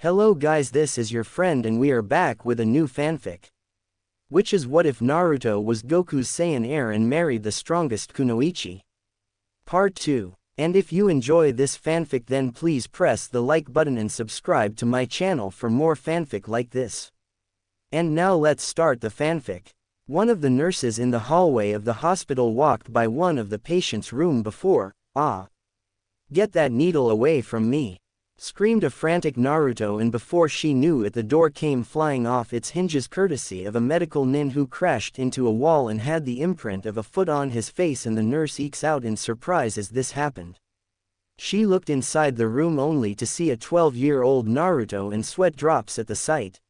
Hello guys, this is your friend and we are back with a new fanfic. Which is what if Naruto was Goku's Saiyan heir and married the strongest Kunoichi? Part 2. And if you enjoy this fanfic then please press the like button and subscribe to my channel for more fanfic like this. And now let's start the fanfic. One of the nurses in the hallway of the hospital walked by one of the patient's room before, "Get that needle away from me!" screamed a frantic Naruto, and before she knew it the door came flying off its hinges courtesy of a medical nin who crashed into a wall and had the imprint of a foot on his face, and the nurse ekes out in surprise as this happened. She looked inside the room only to see a 12-year-old Naruto and sweat drops at the sight.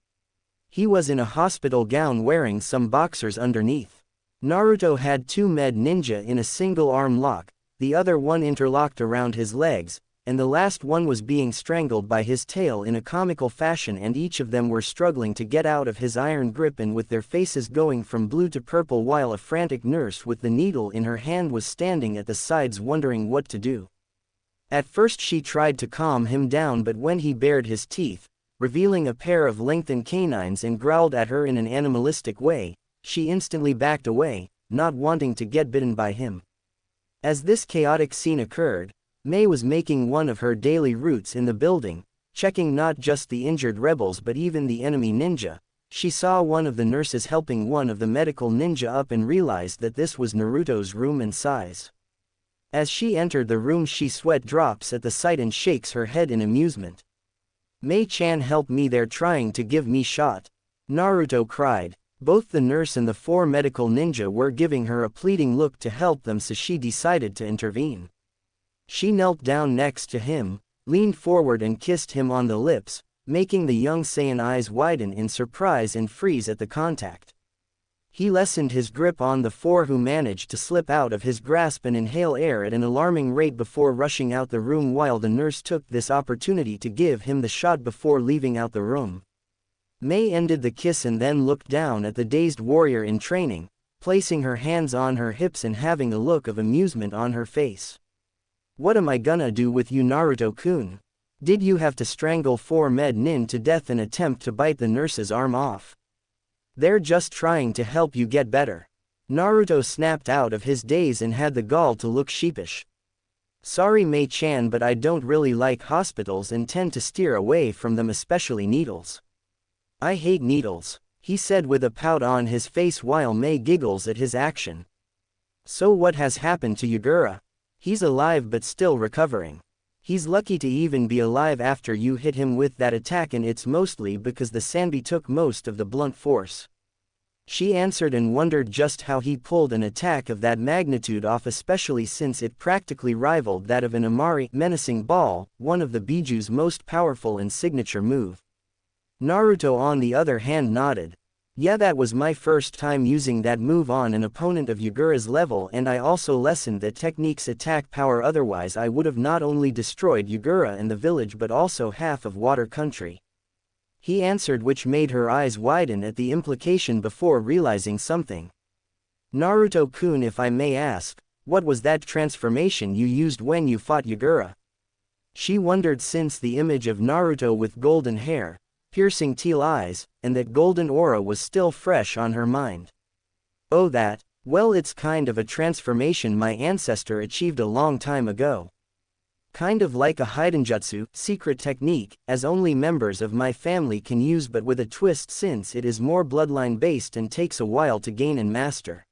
He was in a hospital gown wearing some boxers underneath. Naruto had two med ninja in a single arm lock, the other one interlocked around his legs, and the last one was being strangled by his tail in a comical fashion, and each of them were struggling to get out of his iron grip and with their faces going from blue to purple, while a frantic nurse with the needle in her hand was standing at the sides wondering what to do. At first she tried to calm him down, but when he bared his teeth, revealing a pair of lengthened canines, and growled at her in an animalistic way, she instantly backed away, not wanting to get bitten by him. As this chaotic scene occurred, Mei was making one of her daily routes in the building, checking not just the injured rebels but even the enemy ninja. She saw one of the nurses helping one of the medical ninja up and realized that this was Naruto's room and size. As she entered the room she sweat drops at the sight and shakes her head in amusement. "Mei-chan, help me, they're trying to give me shot," Naruto cried. Both the nurse and the four medical ninja were giving her a pleading look to help them, so she decided to intervene. She knelt down next to him, leaned forward and kissed him on the lips, making the young Saiyan eyes widen in surprise and freeze at the contact. He lessened his grip on the four, who managed to slip out of his grasp and inhale air at an alarming rate before rushing out the room, while the nurse took this opportunity to give him the shot before leaving out the room. Mei ended the kiss and then looked down at the dazed warrior in training, placing her hands on her hips and having a look of amusement on her face. "What am I gonna do with you, Naruto-kun? Did you have to strangle four med nin to death and attempt to bite the nurse's arm off? They're just trying to help you get better." Naruto snapped out of his daze and had the gall to look sheepish. "Sorry Mei-chan, but I don't really like hospitals and tend to steer away from them, especially needles. I hate needles," he said with a pout on his face while Mei giggles at his action. "So what has happened to Yagura? He's alive but still recovering. He's lucky to even be alive after you hit him with that attack, and it's mostly because the Sanbi took most of the blunt force." She answered and wondered just how he pulled an attack of that magnitude off, especially since it practically rivaled that of an Amari menacing ball, one of the Biju's most powerful and signature move. Naruto on the other hand nodded. "Yeah, that was my first time using that move on an opponent of Yagura's level, and I also lessened that technique's attack power, otherwise I would have not only destroyed Yagura and the village but also half of Water Country," he answered, which made her eyes widen at the implication before realizing something. "Naruto-kun, if I may ask, what was that transformation you used when you fought Yagura?" She wondered, since the image of Naruto with golden hair, piercing teal eyes, and that golden aura was still fresh on her mind. "Oh, that? Well, it's kind of a transformation my ancestor achieved a long time ago. Kind of like a Hidenjutsu, secret technique, as only members of my family can use, but with a twist since it is more bloodline based and takes a while to gain and master,"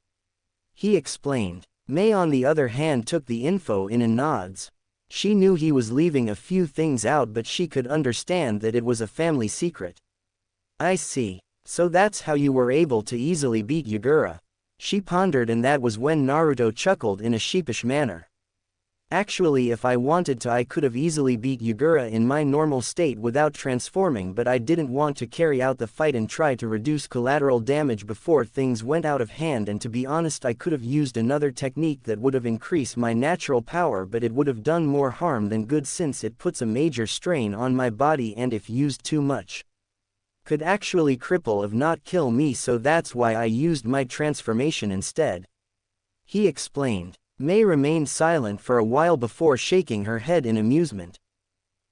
he explained. Mei on the other hand took the info in and nods. She knew he was leaving a few things out, but she could understand that it was a family secret. "I see. So that's how you were able to easily beat Yagura," she pondered, and that was when Naruto chuckled in a sheepish manner. "Actually, if I wanted to I could have easily beat Yagura in my normal state without transforming, but I didn't want to carry out the fight and try to reduce collateral damage before things went out of hand, and to be honest I could have used another technique that would have increased my natural power, but it would have done more harm than good since it puts a major strain on my body and if used too much could actually cripple if not kill me, so that's why I used my transformation instead," he explained. Mei remained silent for a while before shaking her head in amusement.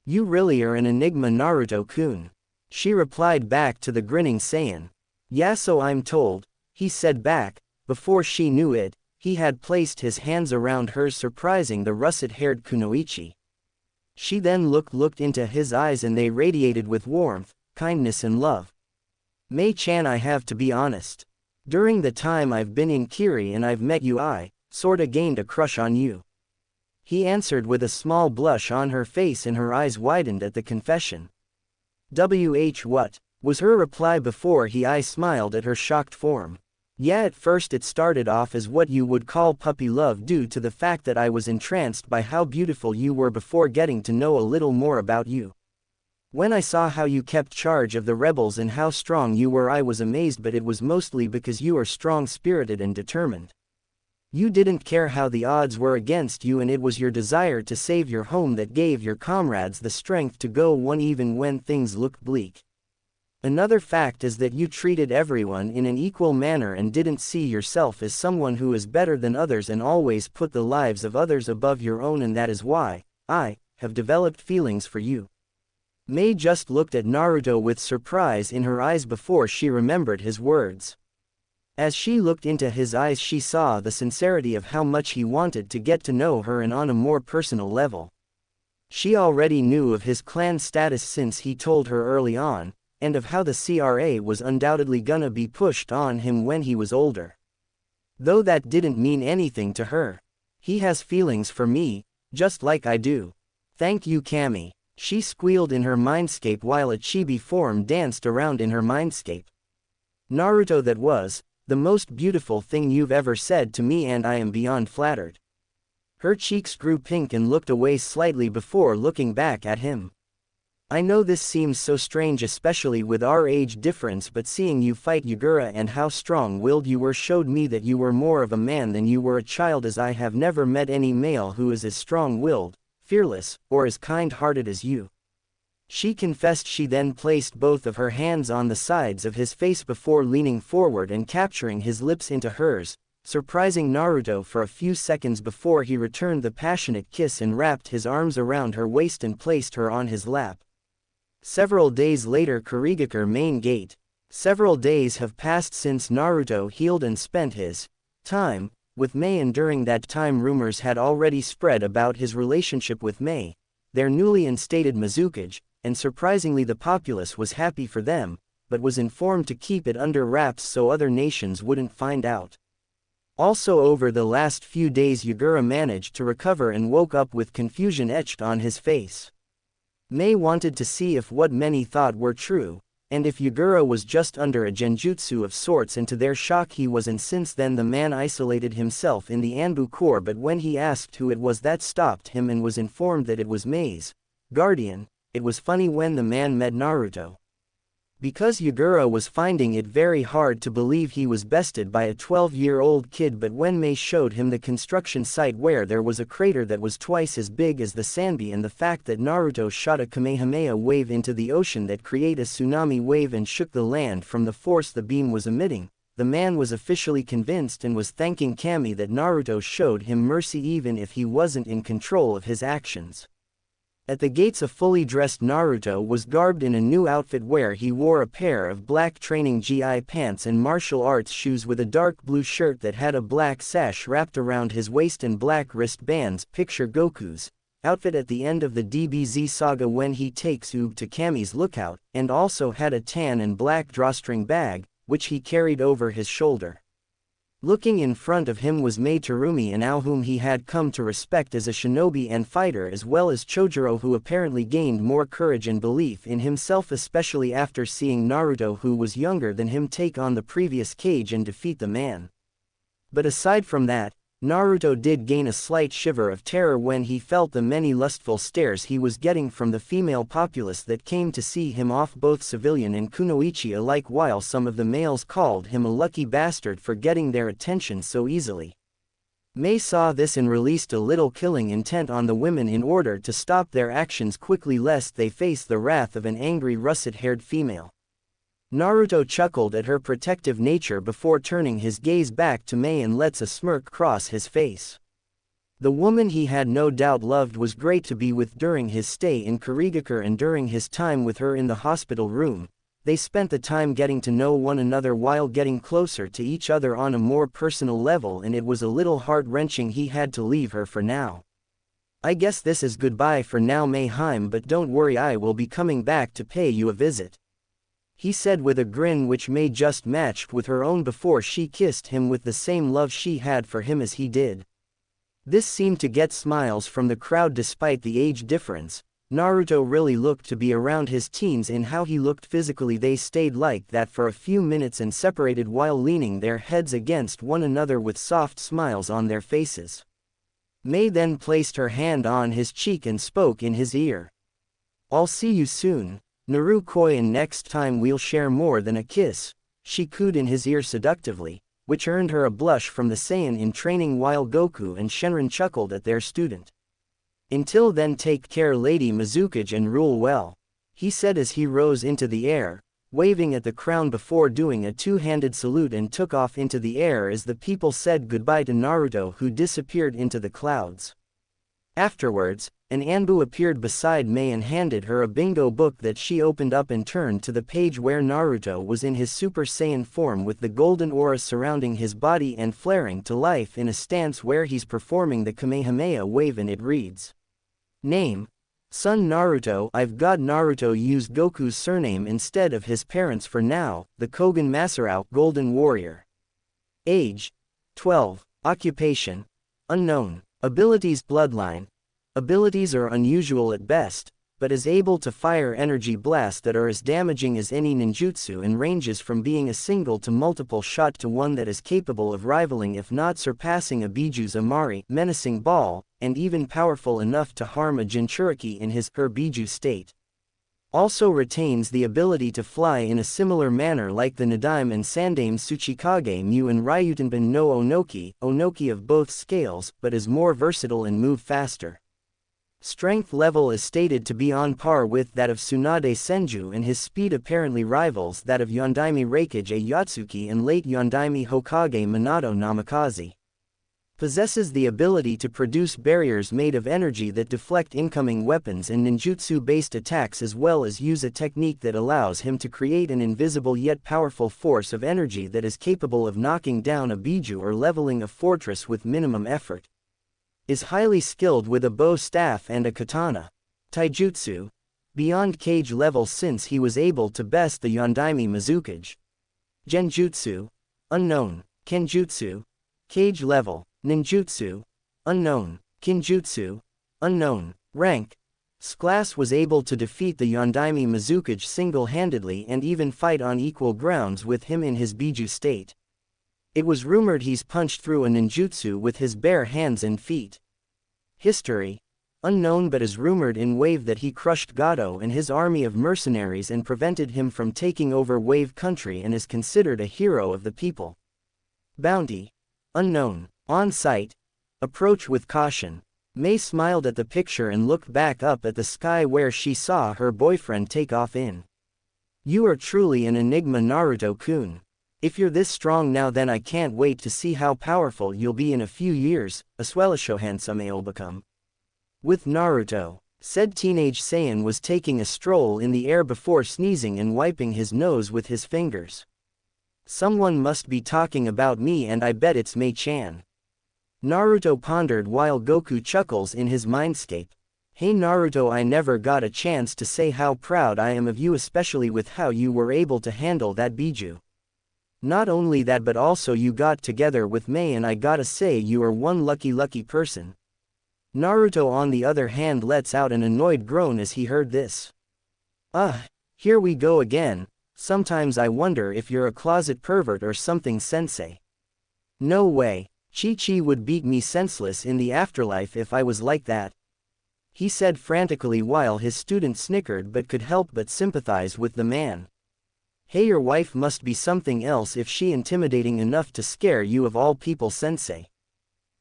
You really are an enigma, Naruto-kun. She replied back to the grinning Saiyan. Yeah, so I'm told, he said back. Before she knew it, he had placed his hands around hers, surprising the russet-haired Kunoichi. She then looked into his eyes, and they radiated with warmth, kindness and love. Mei-chan, I have to be honest. During the time I've been in Kiri and I've met you, I sorta gained a crush on you. He answered with a small blush on her face, and her eyes widened at the confession. What? Was her reply before I smiled at her shocked form. Yeah, at first it started off as what you would call puppy love due to the fact that I was entranced by how beautiful you were before getting to know a little more about you. When I saw how you kept charge of the rebels and how strong you were, I was amazed, but it was mostly because you are strong-spirited and determined. You didn't care how the odds were against you, and it was your desire to save your home that gave your comrades the strength to go on even when things looked bleak. Another fact is that you treated everyone in an equal manner and didn't see yourself as someone who is better than others, and always put the lives of others above your own, and that is why I have developed feelings for you. Mei just looked at Naruto with surprise in her eyes before she remembered his words. As she looked into his eyes, she saw the sincerity of how much he wanted to get to know her, and on a more personal level. She already knew of his clan status since he told her early on, and of how the CRA was undoubtedly gonna be pushed on him when he was older. Though that didn't mean anything to her. He has feelings for me, just like I do. Thank you, Kami. She squealed in her mindscape while a chibi form danced around in her mindscape. Naruto, that was the most beautiful thing you've ever said to me, and I am beyond flattered. Her cheeks grew pink and looked away slightly before looking back at him. I know this seems so strange, especially with our age difference, but seeing you fight Yagura and how strong-willed you were showed me that you were more of a man than you were a child, as I have never met any male who is as strong-willed, fearless, or as kind-hearted as you. She confessed. She then placed both of her hands on the sides of his face before leaning forward and capturing his lips into hers, surprising Naruto for a few seconds before he returned the passionate kiss and wrapped his arms around her waist and placed her on his lap. Several days later, Kurigakure main gate. Several days have passed since Naruto healed and spent his time with Mei, and during that time rumors had already spread about his relationship with Mei, their newly instated Mizukage, and surprisingly the populace was happy for them, but was informed to keep it under wraps so other nations wouldn't find out. Also, over the last few days, Yagura managed to recover and woke up with confusion etched on his face. Mei wanted to see if what many thought were true, and if Yagura was just under a genjutsu of sorts, and to their shock he wasn't. Since then the man isolated himself in the Anbu core, but when he asked who it was that stopped him and was informed that it was Mei's guardian, it was funny when the man met Naruto. Because Yagura was finding it very hard to believe he was bested by a 12-year-old kid, but when Mei showed him the construction site where there was a crater that was twice as big as the Sanbi, and the fact that Naruto shot a Kamehameha wave into the ocean that created a tsunami wave and shook the land from the force the beam was emitting, the man was officially convinced and was thanking Kami that Naruto showed him mercy even if he wasn't in control of his actions. At the gates, a fully dressed Naruto was garbed in a new outfit where he wore a pair of black training GI pants and martial arts shoes with a dark blue shirt that had a black sash wrapped around his waist and black wristbands. Picture Goku's outfit at the end of the DBZ saga when he takes Oob to Kami's lookout, and also had a tan and black drawstring bag, which he carried over his shoulder. Looking in front of him was Mei Terumi and Ao, whom he had come to respect as a shinobi and fighter, as well as Chojuro, who apparently gained more courage and belief in himself, especially after seeing Naruto, who was younger than him, take on the previous cage and defeat the man. But aside from that, Naruto did gain a slight shiver of terror when he felt the many lustful stares he was getting from the female populace that came to see him off, both civilian and Kunoichi alike, while some of the males called him a lucky bastard for getting their attention so easily. Mei saw this and released a little killing intent on the women in order to stop their actions quickly lest they face the wrath of an angry russet-haired female. Naruto chuckled at her protective nature before turning his gaze back to Mei and lets a smirk cross his face. The woman he had no doubt loved was great to be with during his stay in Kurigakure and during his time with her in the hospital room. They spent the time getting to know one another while getting closer to each other on a more personal level, and it was a little heart-wrenching he had to leave her for now. I guess this is goodbye for now, Mayheim, but don't worry, I will be coming back to pay you a visit, he said with a grin which may just matched with her own before she kissed him with the same love she had for him as he did. This seemed to get smiles from the crowd despite the age difference. Naruto really looked to be around his teens in how he looked physically. They stayed like that for a few minutes and separated while leaning their heads against one another with soft smiles on their faces. Mei then placed her hand on his cheek and spoke in his ear. I'll see you soon, Naruto, and next time we'll share more than a kiss, she cooed in his ear seductively, which earned her a blush from the Saiyan in training while Goku and Shenron chuckled at their student. Until then, take care, Lady Mizukage, and rule well, he said as he rose into the air, waving at the crown before doing a two-handed salute and took off into the air as the people said goodbye to Naruto, who disappeared into the clouds. Afterwards, an Anbu appeared beside Mei and handed her a bingo book that she opened up and turned to the page where Naruto was in his Super Saiyan form with the golden aura surrounding his body and flaring to life in a stance where he's performing the Kamehameha wave, and it reads, Name: Son Naruto. I've got Naruto used Goku's surname instead of his parents for now, the Kogen Masaru Golden Warrior. Age: 12. Occupation: unknown. Abilities: bloodline. Abilities are unusual at best, but is able to fire energy blasts that are as damaging as any ninjutsu and ranges from being a single to multiple shot to one that is capable of rivaling if not surpassing a Biju's Amari menacing ball, and even powerful enough to harm a Jinchuriki in his/her Biju state. Also retains the ability to fly in a similar manner like the Nadaime and Sandaime Tsuchikage Mu and Ryutenbin no Onoki of both scales, but is more versatile and move faster. Strength level is stated to be on par with that of Tsunade Senju, and his speed apparently rivals that of Yondaime Reikage Yatsuki and late Yondaime Hokage Minato Namikaze. Possesses the ability to produce barriers made of energy that deflect incoming weapons and ninjutsu-based attacks, as well as use a technique that allows him to create an invisible yet powerful force of energy that is capable of knocking down a Biju or leveling a fortress with minimum effort. Is highly skilled with a bow staff and a katana. Taijutsu: beyond cage level since he was able to best the Yondaime Mizukage. Genjutsu: unknown. Kenjutsu: cage level. Ninjutsu: unknown. Kinjutsu: unknown. Rank: Sclass was able to defeat the Yondaime Mizukage single-handedly and even fight on equal grounds with him in his Biju state. It was rumored he's punched through a ninjutsu with his bare hands and feet. History: unknown, but is rumored in Wave that he crushed Gato and his army of mercenaries and prevented him from taking over Wave country and is considered a hero of the people. Bounty: unknown. On site: approach with caution. Mei smiled at the picture and looked back up at the sky where she saw her boyfriend take off in. You are truly an enigma, Naruto-kun. If you're this strong now, then I can't wait to see how powerful you'll be in a few years, as well as how handsome you'll become. With Naruto, said teenage Saiyan was taking a stroll in the air before sneezing and wiping his nose with his fingers. Someone must be talking about me, and I bet it's Mei-chan. Naruto pondered while Goku chuckles in his mindscape. Hey Naruto, I never got a chance to say how proud I am of you, especially with how you were able to handle that Biju. Not only that, but also you got together with Mei, and I gotta say you are one lucky person. Naruto on the other hand lets out an annoyed groan as he heard this. Here we go again. Sometimes I wonder if you're a closet pervert or something, sensei. No way. Chi-Chi would beat me senseless in the afterlife if I was like that, he said frantically while his student snickered but could help but sympathize with the man. Hey, your wife must be something else if she intimidating enough to scare you of all people, sensei.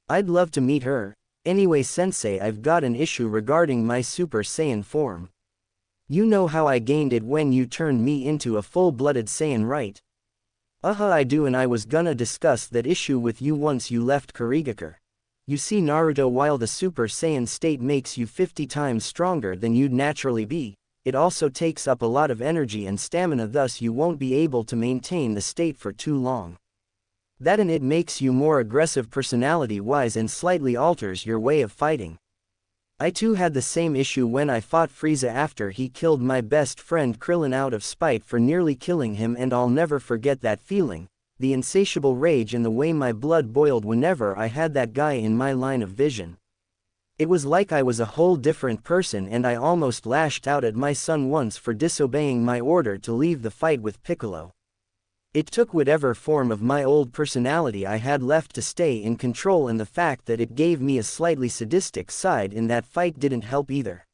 I'd love to meet her. Anyway sensei, I've got an issue regarding my Super Saiyan form. You know how I gained it when you turned me into a full-blooded Saiyan, right? I do, and I was gonna discuss that issue with you once you left Kurigakure. You see Naruto, while the Super Saiyan state makes you 50 times stronger than you'd naturally be, it also takes up a lot of energy and stamina, thus you won't be able to maintain the state for too long. That and it makes you more aggressive personality-wise and slightly alters your way of fighting. I too had the same issue when I fought Frieza after he killed my best friend Krillin out of spite for nearly killing him, and I'll never forget that feeling, the insatiable rage and the way my blood boiled whenever I had that guy in my line of vision. It was like I was a whole different person, and I almost lashed out at my son once for disobeying my order to leave the fight with Piccolo. It took whatever form of my old personality I had left to stay in control, and the fact that it gave me a slightly sadistic side in that fight didn't help either.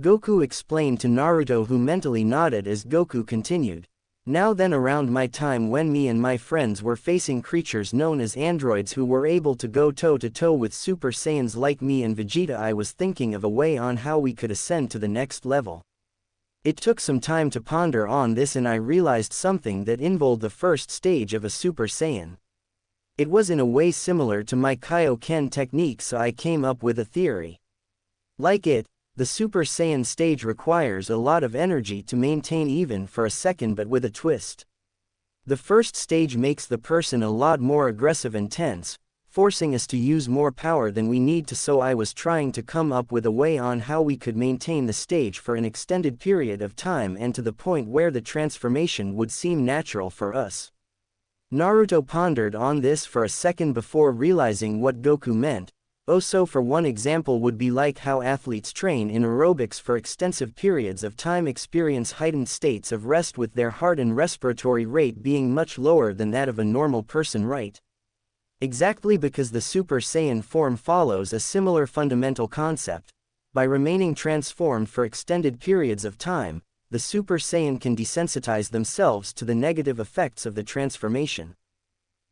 Goku explained to Naruto, who mentally nodded as Goku continued. Now then, around my time when me and my friends were facing creatures known as androids who were able to go toe-to-toe with Super Saiyans like me and Vegeta, I was thinking of a way on how we could ascend to the next level. It took some time to ponder on this, and I realized something that involved the first stage of a Super Saiyan. It was in a way similar to my Kaioken technique, so I came up with a theory. Like it, the Super Saiyan stage requires a lot of energy to maintain even for a second, but with a twist. The first stage makes the person a lot more aggressive and tense, forcing us to use more power than we need to, so I was trying to come up with a way on how we could maintain the stage for an extended period of time and to the point where the transformation would seem natural for us. Naruto pondered on this for a second before realizing what Goku meant. Oh, so for one example would be like how athletes train in aerobics for extensive periods of time, experience heightened states of rest with their heart and respiratory rate being much lower than that of a normal person, right? Exactly, because the Super Saiyan form follows a similar fundamental concept. By remaining transformed for extended periods of time, the Super Saiyan can desensitize themselves to the negative effects of the transformation.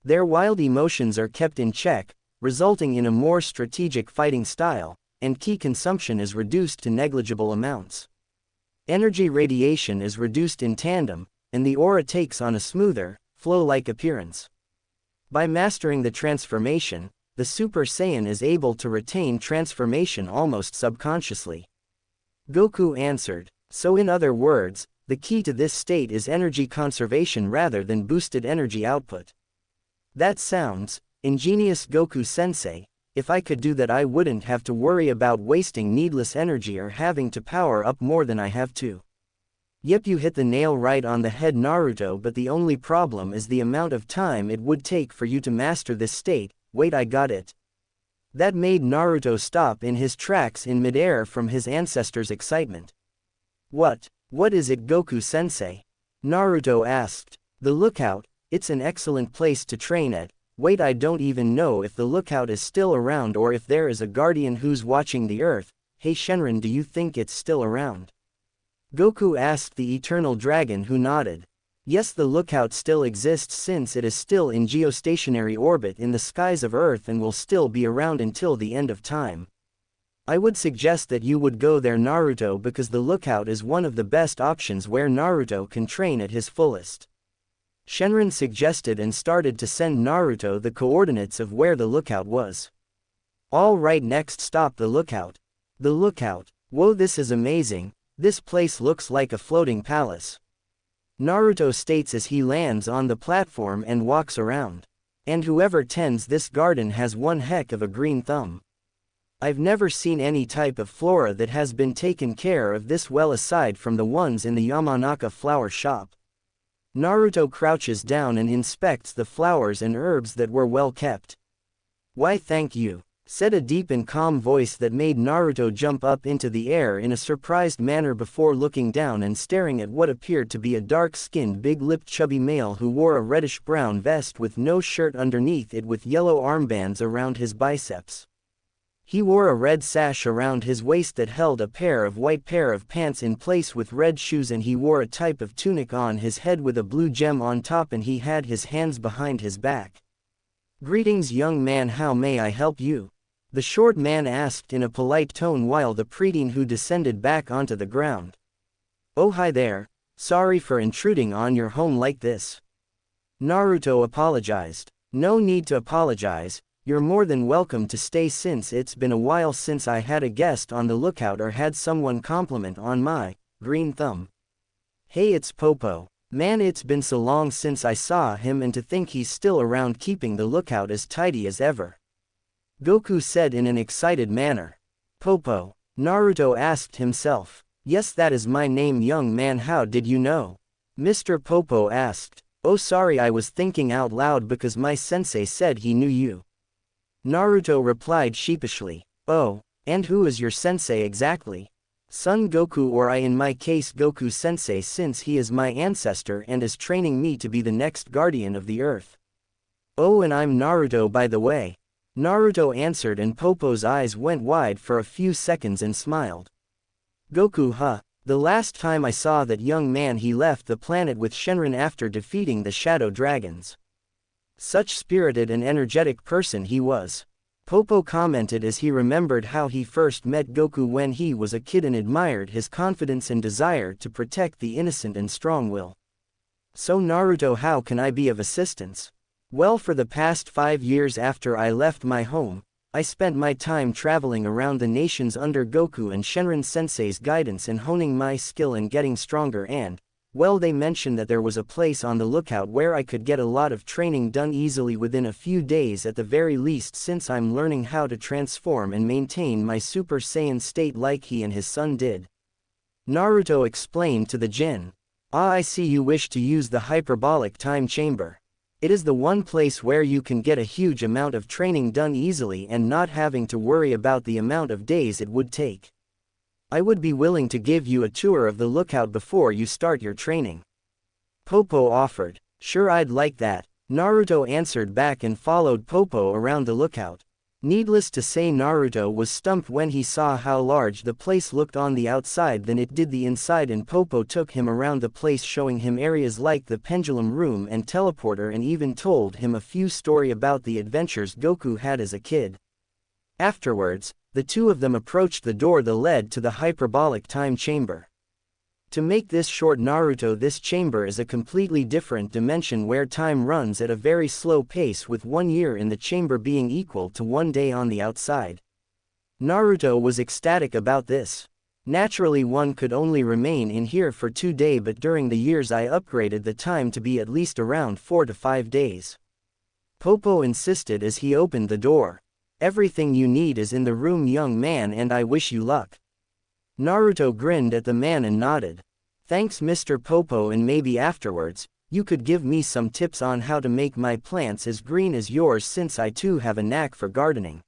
Their wild emotions are kept in check, resulting in a more strategic fighting style, and ki consumption is reduced to negligible amounts. Energy radiation is reduced in tandem, and the aura takes on a smoother, flow-like appearance. By mastering the transformation, the Super Saiyan is able to retain transformation almost subconsciously. Goku answered. So in other words, the key to this state is energy conservation rather than boosted energy output. That sounds ingenious, Goku-sensei. If I could do that, I wouldn't have to worry about wasting needless energy or having to power up more than I have to. Yep, you hit the nail right on the head, Naruto, but the only problem is the amount of time it would take for you to master this state. Wait, I got it. That made Naruto stop in his tracks in midair from his ancestors' excitement. What is it, Goku-sensei? Naruto asked. The lookout. It's an excellent place to train at. Wait, I don't even know if the lookout is still around or if there is a guardian who's watching the earth. Hey Shenron, do you think it's still around? Goku asked the eternal dragon, who nodded. Yes, the lookout still exists since it is still in geostationary orbit in the skies of Earth and will still be around until the end of time. I would suggest that you would go there, Naruto, because the lookout is one of the best options where Naruto can train at his fullest. Shenron suggested and started to send Naruto the coordinates of where the lookout was. All right, next stop, the lookout. The lookout. Whoa, this is amazing. This place looks like a floating palace. Naruto states as he lands on the platform and walks around. And whoever tends this garden has one heck of a green thumb. I've never seen any type of flora that has been taken care of this well aside from the ones in the Yamanaka flower shop. Naruto crouches down and inspects the flowers and herbs that were well kept. Why, thank you, said a deep and calm voice that made Naruto jump up into the air in a surprised manner before looking down and staring at what appeared to be a dark-skinned, big-lipped, chubby male who wore a reddish-brown vest with no shirt underneath it, with yellow armbands around his biceps. He wore a red sash around his waist that held a pair of white pants in place with red shoes, and he wore a type of tunic on his head with a blue gem on top, and he had his hands behind his back. Greetings, young man, how may I help you? The short man asked in a polite tone while the preteen who descended back onto the ground. Oh, hi there. Sorry for intruding on your home like this. Naruto apologized. No need to apologize. You're more than welcome to stay since it's been a while since I had a guest on the lookout or had someone compliment on my green thumb. Hey, it's Popo. Man, it's been so long since I saw him, and to think he's still around keeping the lookout as tidy as ever," Goku said in an excited manner. "Popo?" Naruto asked himself. "Yes, that is my name, young man. How did you know?" Mr. Popo asked. "Oh, sorry, I was thinking out loud because my sensei said he knew you," Naruto replied sheepishly. "Oh, and who is your sensei exactly?" "Son Goku, or I in my case Goku sensei, since he is my ancestor and is training me to be the next guardian of the earth." "Oh, and I'm Naruto, by the way," Naruto answered, and Popo's eyes went wide for a few seconds and smiled. "Goku, huh? The last time I saw that young man he left the planet with Shenron after defeating the Shadow Dragons. Such spirited and energetic person he was," Popo commented as he remembered how he first met Goku when he was a kid and admired his confidence and desire to protect the innocent and strong will. "So Naruto, how can I be of assistance?" "Well, for the past 5 years after I left my home, I spent my time traveling around the nations under Goku and Shenron Sensei's guidance and honing my skill and getting stronger, and, well, they mentioned that there was a place on the lookout where I could get a lot of training done easily within a few days at the very least, since I'm learning how to transform and maintain my Super Saiyan state like he and his son did," Naruto explained to the Jin. "Ah, I see you wish to use the hyperbolic time chamber. It is the one place where you can get a huge amount of training done easily and not having to worry about the amount of days it would take. I would be willing to give you a tour of the lookout before you start your training," Popo offered. "Sure, I'd like that," Naruto answered back and followed Popo around the lookout. Needless to say, Naruto was stumped when he saw how large the place looked on the outside than it did the inside, and Popo took him around the place, showing him areas like the pendulum room and teleporter, and even told him a few stories about the adventures Goku had as a kid. Afterwards, the two of them approached the door that led to the hyperbolic time chamber. To make this short, Naruto, this chamber is a completely different dimension where time runs at a very slow pace, with 1 year in the chamber being equal to 1 day on the outside. Naruto was ecstatic about this. "Naturally, one could only remain in here for 2 days, but during the years I upgraded the time to be at least around 4 to 5 days," Popo insisted as he opened the door. "Everything you need is in the room, young man, and I wish you luck." Naruto grinned at the man and nodded. "Thanks, Mr. Popo, and maybe afterwards, you could give me some tips on how to make my plants as green as yours, since I too have a knack for gardening."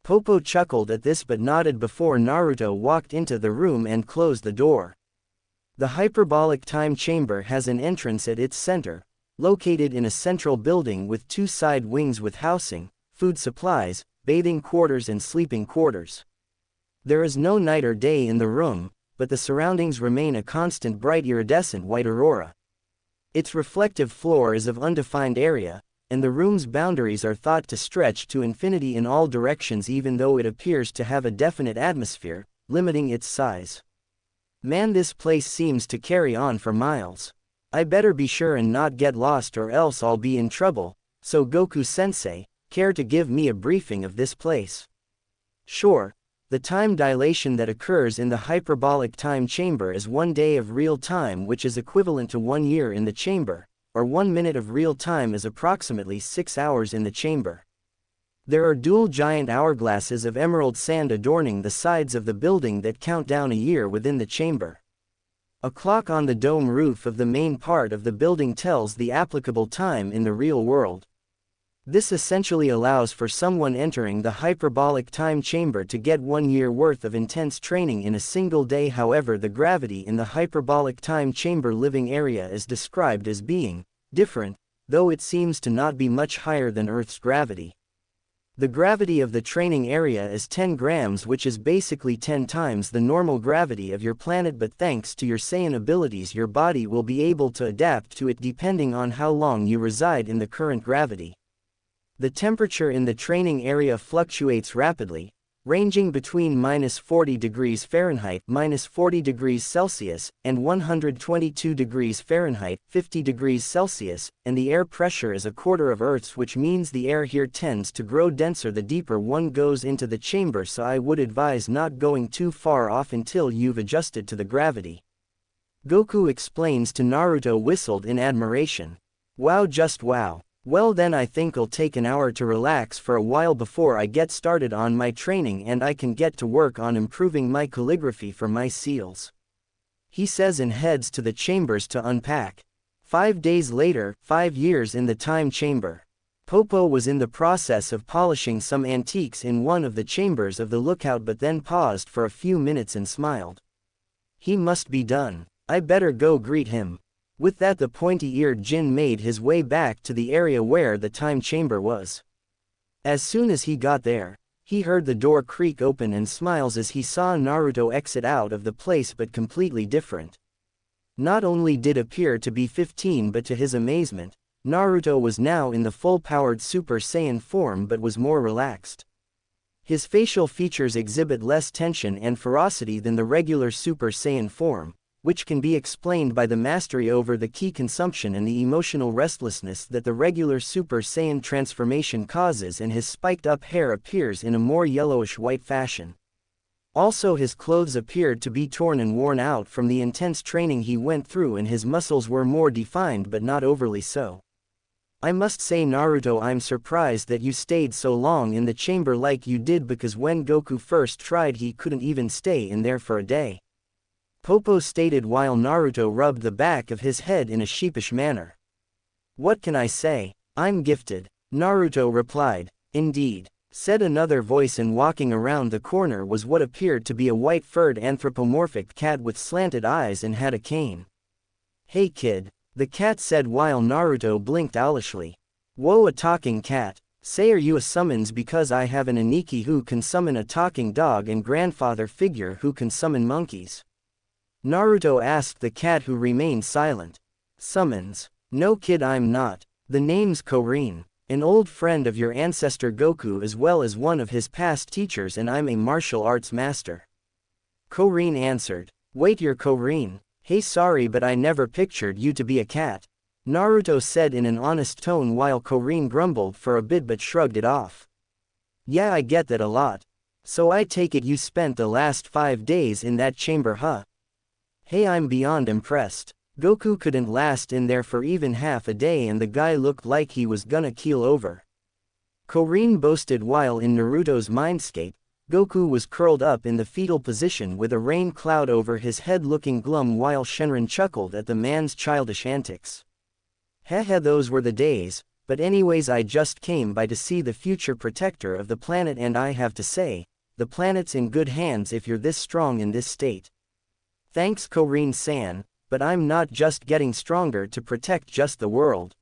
Popo chuckled at this but nodded before Naruto walked into the room and closed the door. The hyperbolic time chamber has an entrance at its center, located in a central building with 2 side wings with housing, food supplies, bathing quarters and sleeping quarters. There is no night or day in the room, but the surroundings remain a constant bright iridescent white aurora. Its reflective floor is of undefined area, and the room's boundaries are thought to stretch to infinity in all directions, even though it appears to have a definite atmosphere, limiting its size. "Man, this place seems to carry on for miles. I better be sure and not get lost, or else I'll be in trouble, so Goku-sensei, care to give me a briefing of this place?" "Sure. The time dilation that occurs in the hyperbolic time chamber is 1 day of real time, which is equivalent to 1 year in the chamber, or 1 minute of real time is approximately 6 hours in the chamber. There are dual giant hourglasses of emerald sand adorning the sides of the building that count down a year within the chamber. A clock on the dome roof of the main part of the building tells the applicable time in the real world. This essentially allows for someone entering the hyperbolic time chamber to get 1 year worth of intense training in a single day. However, the gravity in the hyperbolic time chamber living area is described as being different, though it seems to not be much higher than Earth's gravity. The gravity of the training area is 10 grams, which is basically 10 times the normal gravity of your planet, but thanks to your Saiyan abilities your body will be able to adapt to it depending on how long you reside in the current gravity. The temperature in the training area fluctuates rapidly, ranging between -40 degrees Fahrenheit -40 degrees Celsius, and 122 degrees Fahrenheit 50 degrees Celsius, and the air pressure is a quarter of Earth's, which means the air here tends to grow denser the deeper one goes into the chamber, so I would advise not going too far off until you've adjusted to the gravity. Goku explains to Naruto, whistled in admiration. Wow, just wow. Well then I think I'll take an hour to relax for a while before I get started on my training, and I can get to work on improving my calligraphy for my seals, he says, and heads to the chambers to unpack. 5 days later, 5 years in the time chamber. Popo was in the process of polishing some antiques in one of the chambers of the lookout, but then paused for a few minutes and smiled. He must be done. I better go greet him. With that, the pointy-eared Jin made his way back to the area where the time chamber was. As soon as he got there, he heard the door creak open and smiles as he saw Naruto exit out of the place, but completely different. Not only did appear to be 15, but to his amazement, Naruto was now in the full-powered Super Saiyan form, but was more relaxed. His facial features exhibit less tension and ferocity than the regular Super Saiyan form, which can be explained by the mastery over the ki consumption and the emotional restlessness that the regular Super Saiyan transformation causes, and his spiked-up hair appears in a more yellowish-white fashion. Also, his clothes appeared to be torn and worn out from the intense training he went through, and his muscles were more defined but not overly so. I must say, Naruto, I'm surprised that you stayed so long in the chamber like you did, because when Goku first tried he couldn't even stay in there for a day, Popo stated while Naruto rubbed the back of his head in a sheepish manner. What can I say? I'm gifted, Naruto replied. Indeed, said another voice, and walking around the corner was what appeared to be a white-furred anthropomorphic cat with slanted eyes and had a cane. Hey kid, the cat said while Naruto blinked owlishly. Whoa, a talking cat. Say, are you a summons? Because I have an Aniki who can summon a talking dog and grandfather figure who can summon monkeys. Naruto asked the cat, who remained silent. Summons? No kid, I'm not. The name's Korin, an old friend of your ancestor Goku as well as one of his past teachers, and I'm a martial arts master. Korin answered. Wait, you're Korin? Hey, sorry, but I never pictured you to be a cat, Naruto said in an honest tone while Korin grumbled for a bit but shrugged it off. Yeah, I get that a lot. So I take it you spent the last 5 days in that chamber, huh? Hey, I'm beyond impressed. Goku couldn't last in there for even half a day, and the guy looked like he was gonna keel over. Korin boasted while in Naruto's mindscape, Goku was curled up in the fetal position with a rain cloud over his head looking glum, while Shenron chuckled at the man's childish antics. Heh, those were the days, but anyways, I just came by to see the future protector of the planet, and I have to say, the planet's in good hands if you're this strong in this state. Thanks, Korin-san, but I'm not just getting stronger to protect just the world,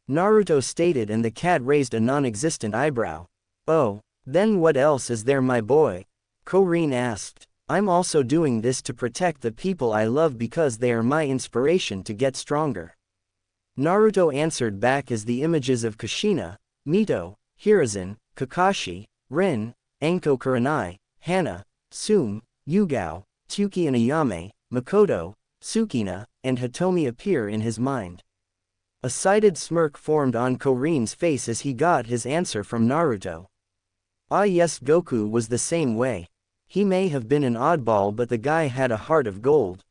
Naruto stated, and the cat raised a non-existent eyebrow. Oh, then what else is there, my boy? Korin asked. I'm also doing this to protect the people I love because they are my inspiration to get stronger, Naruto answered back as the images of Kushina, Mito, Hiruzen, Kakashi, Rin, Anko Kurenai, Hana, Tsume, Yugao, Tsuki and Ayame, Makoto, Tsukina, and Hitomi appear in his mind. A sided smirk formed on Korin's face as he got his answer from Naruto. Ah yes, Goku was the same way. He may have been an oddball, but the guy had a heart of gold.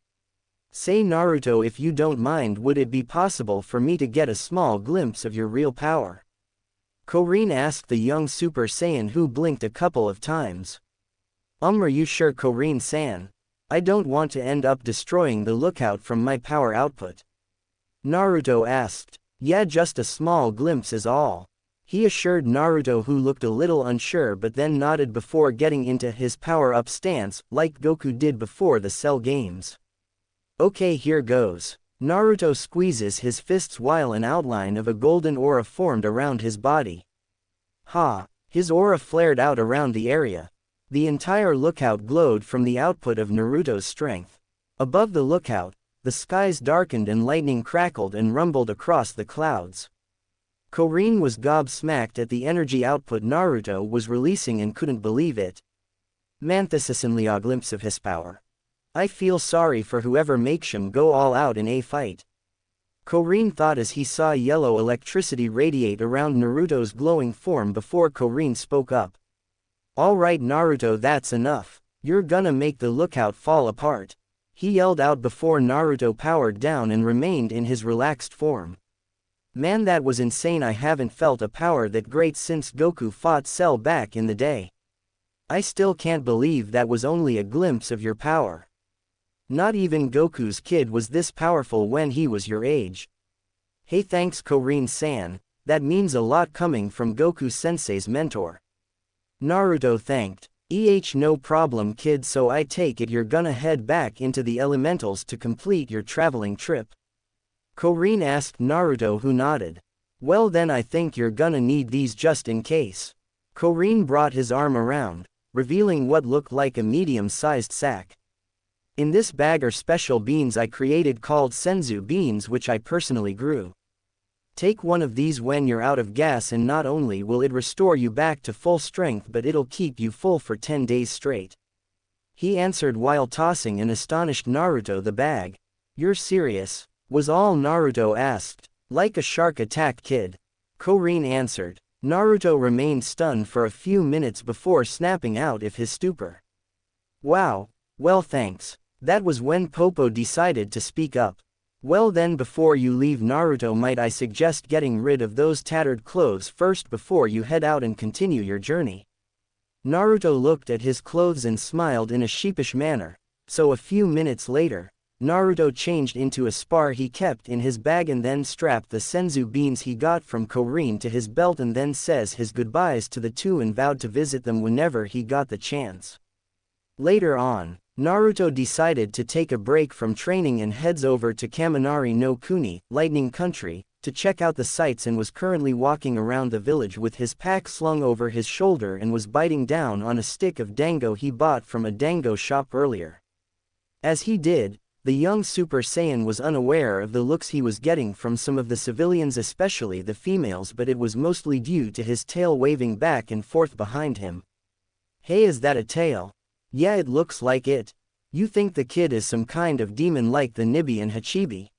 Say, Naruto, if you don't mind, would it be possible for me to get a small glimpse of your real power? Korin asked the young Super Saiyan, who blinked a couple of times. Are you sure, Korin-san? I don't want to end up destroying the lookout from my power output, Naruto asked. Yeah, just a small glimpse is all, he assured Naruto, who looked a little unsure but then nodded before getting into his power-up stance, like Goku did before the Cell games. Okay, here goes. Naruto squeezes his fists while an outline of a golden aura formed around his body. Ha! His aura flared out around the area. The entire lookout glowed from the output of Naruto's strength. Above the lookout, the skies darkened and lightning crackled and rumbled across the clouds. Korin was gobsmacked at the energy output Naruto was releasing and couldn't believe it. Manthasisonly a glimpse of his power. I feel sorry for whoever makes him go all out in a fight. Korin thought as he saw yellow electricity radiate around Naruto's glowing form before Korin spoke up. Alright Naruto, that's enough. You're gonna make the lookout fall apart. He yelled out before Naruto powered down and remained in his relaxed form. Man, that was insane. I haven't felt a power that great since Goku fought Cell back in the day. I still can't believe that was only a glimpse of your power. Not even Goku's kid was this powerful when he was your age. Hey, thanks Korin-san, that means a lot coming from Goku-sensei's mentor. Naruto thanked. No problem kid, so I take it you're gonna head back into the elementals to complete your traveling trip? Korin asked Naruto, who nodded. Well then I think you're gonna need these just in case. Korin brought his arm around, revealing what looked like a medium-sized sack. In this bag are special beans I created called senzu beans, which I personally grew. Take one of these when you're out of gas, and not only will it restore you back to full strength, but it'll keep you full for 10 days straight. He answered while tossing an astonished Naruto the bag. You're serious? Was all Naruto asked. Like a shark attack kid. Korin answered. Naruto remained stunned for a few minutes before snapping out of his stupor. Wow, well thanks. That was when Popo decided to speak up. Well then, before you leave Naruto, might I suggest getting rid of those tattered clothes first before you head out and continue your journey? Naruto looked at his clothes and smiled in a sheepish manner. So a few minutes later, Naruto changed into a spar he kept in his bag and then strapped the senzu beans he got from Korin to his belt, and then says his goodbyes to the two and vowed to visit them whenever he got the chance. Later on, Naruto decided to take a break from training and heads over to Kaminari no Kuni, Lightning Country, to check out the sights, and was currently walking around the village with his pack slung over his shoulder and was biting down on a stick of dango he bought from a dango shop earlier. As he did, the young Super Saiyan was unaware of the looks he was getting from some of the civilians, especially the females, but it was mostly due to his tail waving back and forth behind him. Hey, is that a tail? Yeah, it looks like it. You think the kid is some kind of demon like the Nibi and Hachibi?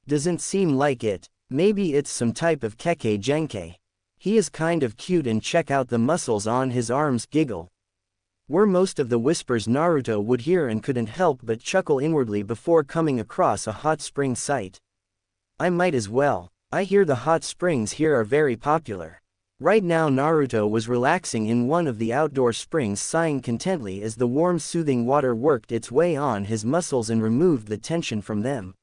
Doesn't seem like it. Maybe it's some type of Kekkei Genkei. He is kind of cute, and check out the muscles on his arms. Giggle. Were most of the whispers Naruto would hear and couldn't help but chuckle inwardly before coming across a hot spring site. I might as well. I hear the hot springs here are very popular. Right now Naruto was relaxing in one of the outdoor springs, sighing contentedly as the warm soothing water worked its way on his muscles and removed the tension from them.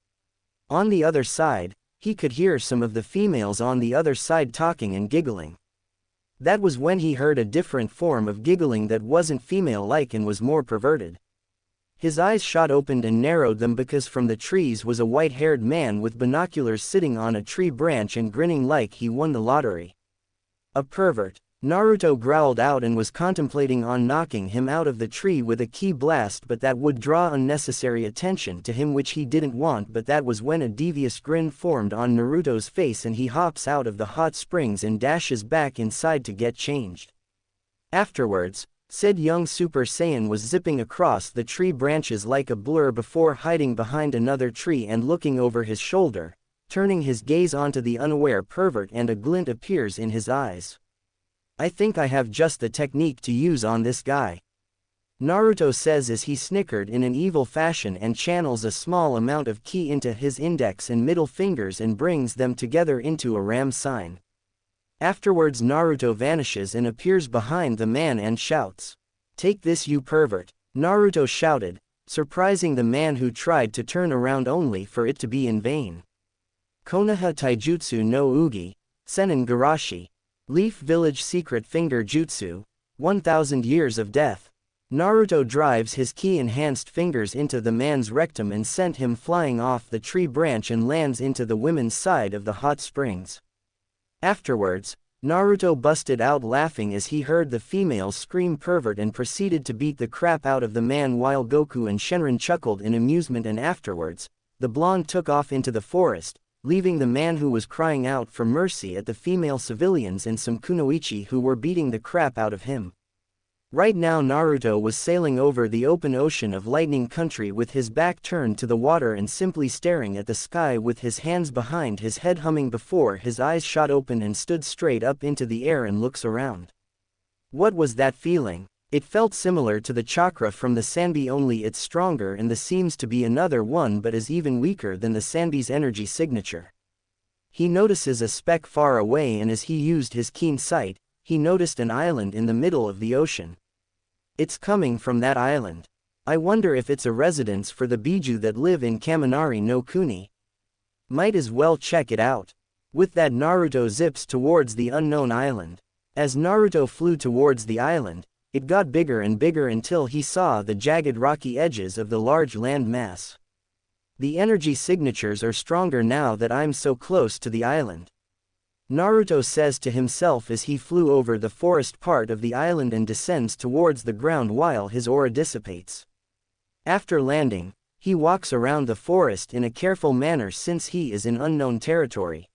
On the other side, he could hear some of the females on the other side talking and giggling. That was when he heard a different form of giggling that wasn't female-like and was more perverted. His eyes shot open and narrowed them because from the trees was a white-haired man with binoculars sitting on a tree branch and grinning like he won the lottery. A pervert. Naruto growled out and was contemplating on knocking him out of the tree with a ki blast, but that would draw unnecessary attention to him, which he didn't want. But that was when a devious grin formed on Naruto's face and he hops out of the hot springs and dashes back inside to get changed. Afterwards, said young Super Saiyan was zipping across the tree branches like a blur before hiding behind another tree and looking over his shoulder, turning his gaze onto the unaware pervert, and a glint appears in his eyes. I think I have just the technique to use on this guy. Naruto says as he snickered in an evil fashion and channels a small amount of ki into his index and middle fingers and brings them together into a ram sign. Afterwards Naruto vanishes and appears behind the man and shouts, "Take this, you pervert!" Naruto shouted, surprising the man, who tried to turn around only for it to be in vain. Konoha Taijutsu no Ugi, Senin Garashi. Leaf Village Secret Finger Jutsu, 1000 Years of Death. Naruto drives his ki-enhanced fingers into the man's rectum and sent him flying off the tree branch and lands into the women's side of the hot springs. Afterwards, Naruto busted out laughing as he heard the females scream pervert and proceeded to beat the crap out of the man, while Goku and Shenron chuckled in amusement, and afterwards, the blonde took off into the forest, leaving the man who was crying out for mercy at the female civilians and some kunoichi who were beating the crap out of him. Right now Naruto was sailing over the open ocean of Lightning Country with his back turned to the water and simply staring at the sky with his hands behind his head, humming before his eyes shot open and stood straight up into the air and looks around. What was that feeling? It felt similar to the chakra from the Sanbi, only it's stronger, and the seems to be another one but is even weaker than the Sanbi's energy signature. He notices a speck far away, and as he used his keen sight, he noticed an island in the middle of the ocean. It's coming from that island. I wonder if it's a residence for the Biju that live in Kaminari no Kuni. Might as well check it out. With that, Naruto zips towards the unknown island. As Naruto flew towards the island, it got bigger and bigger until he saw the jagged rocky edges of the large land mass. The energy signatures are stronger now that I'm so close to the island, Naruto says to himself as he flew over the forest part of the island and descends towards the ground while his aura dissipates. After landing, he walks around the forest in a careful manner since he is in unknown territory.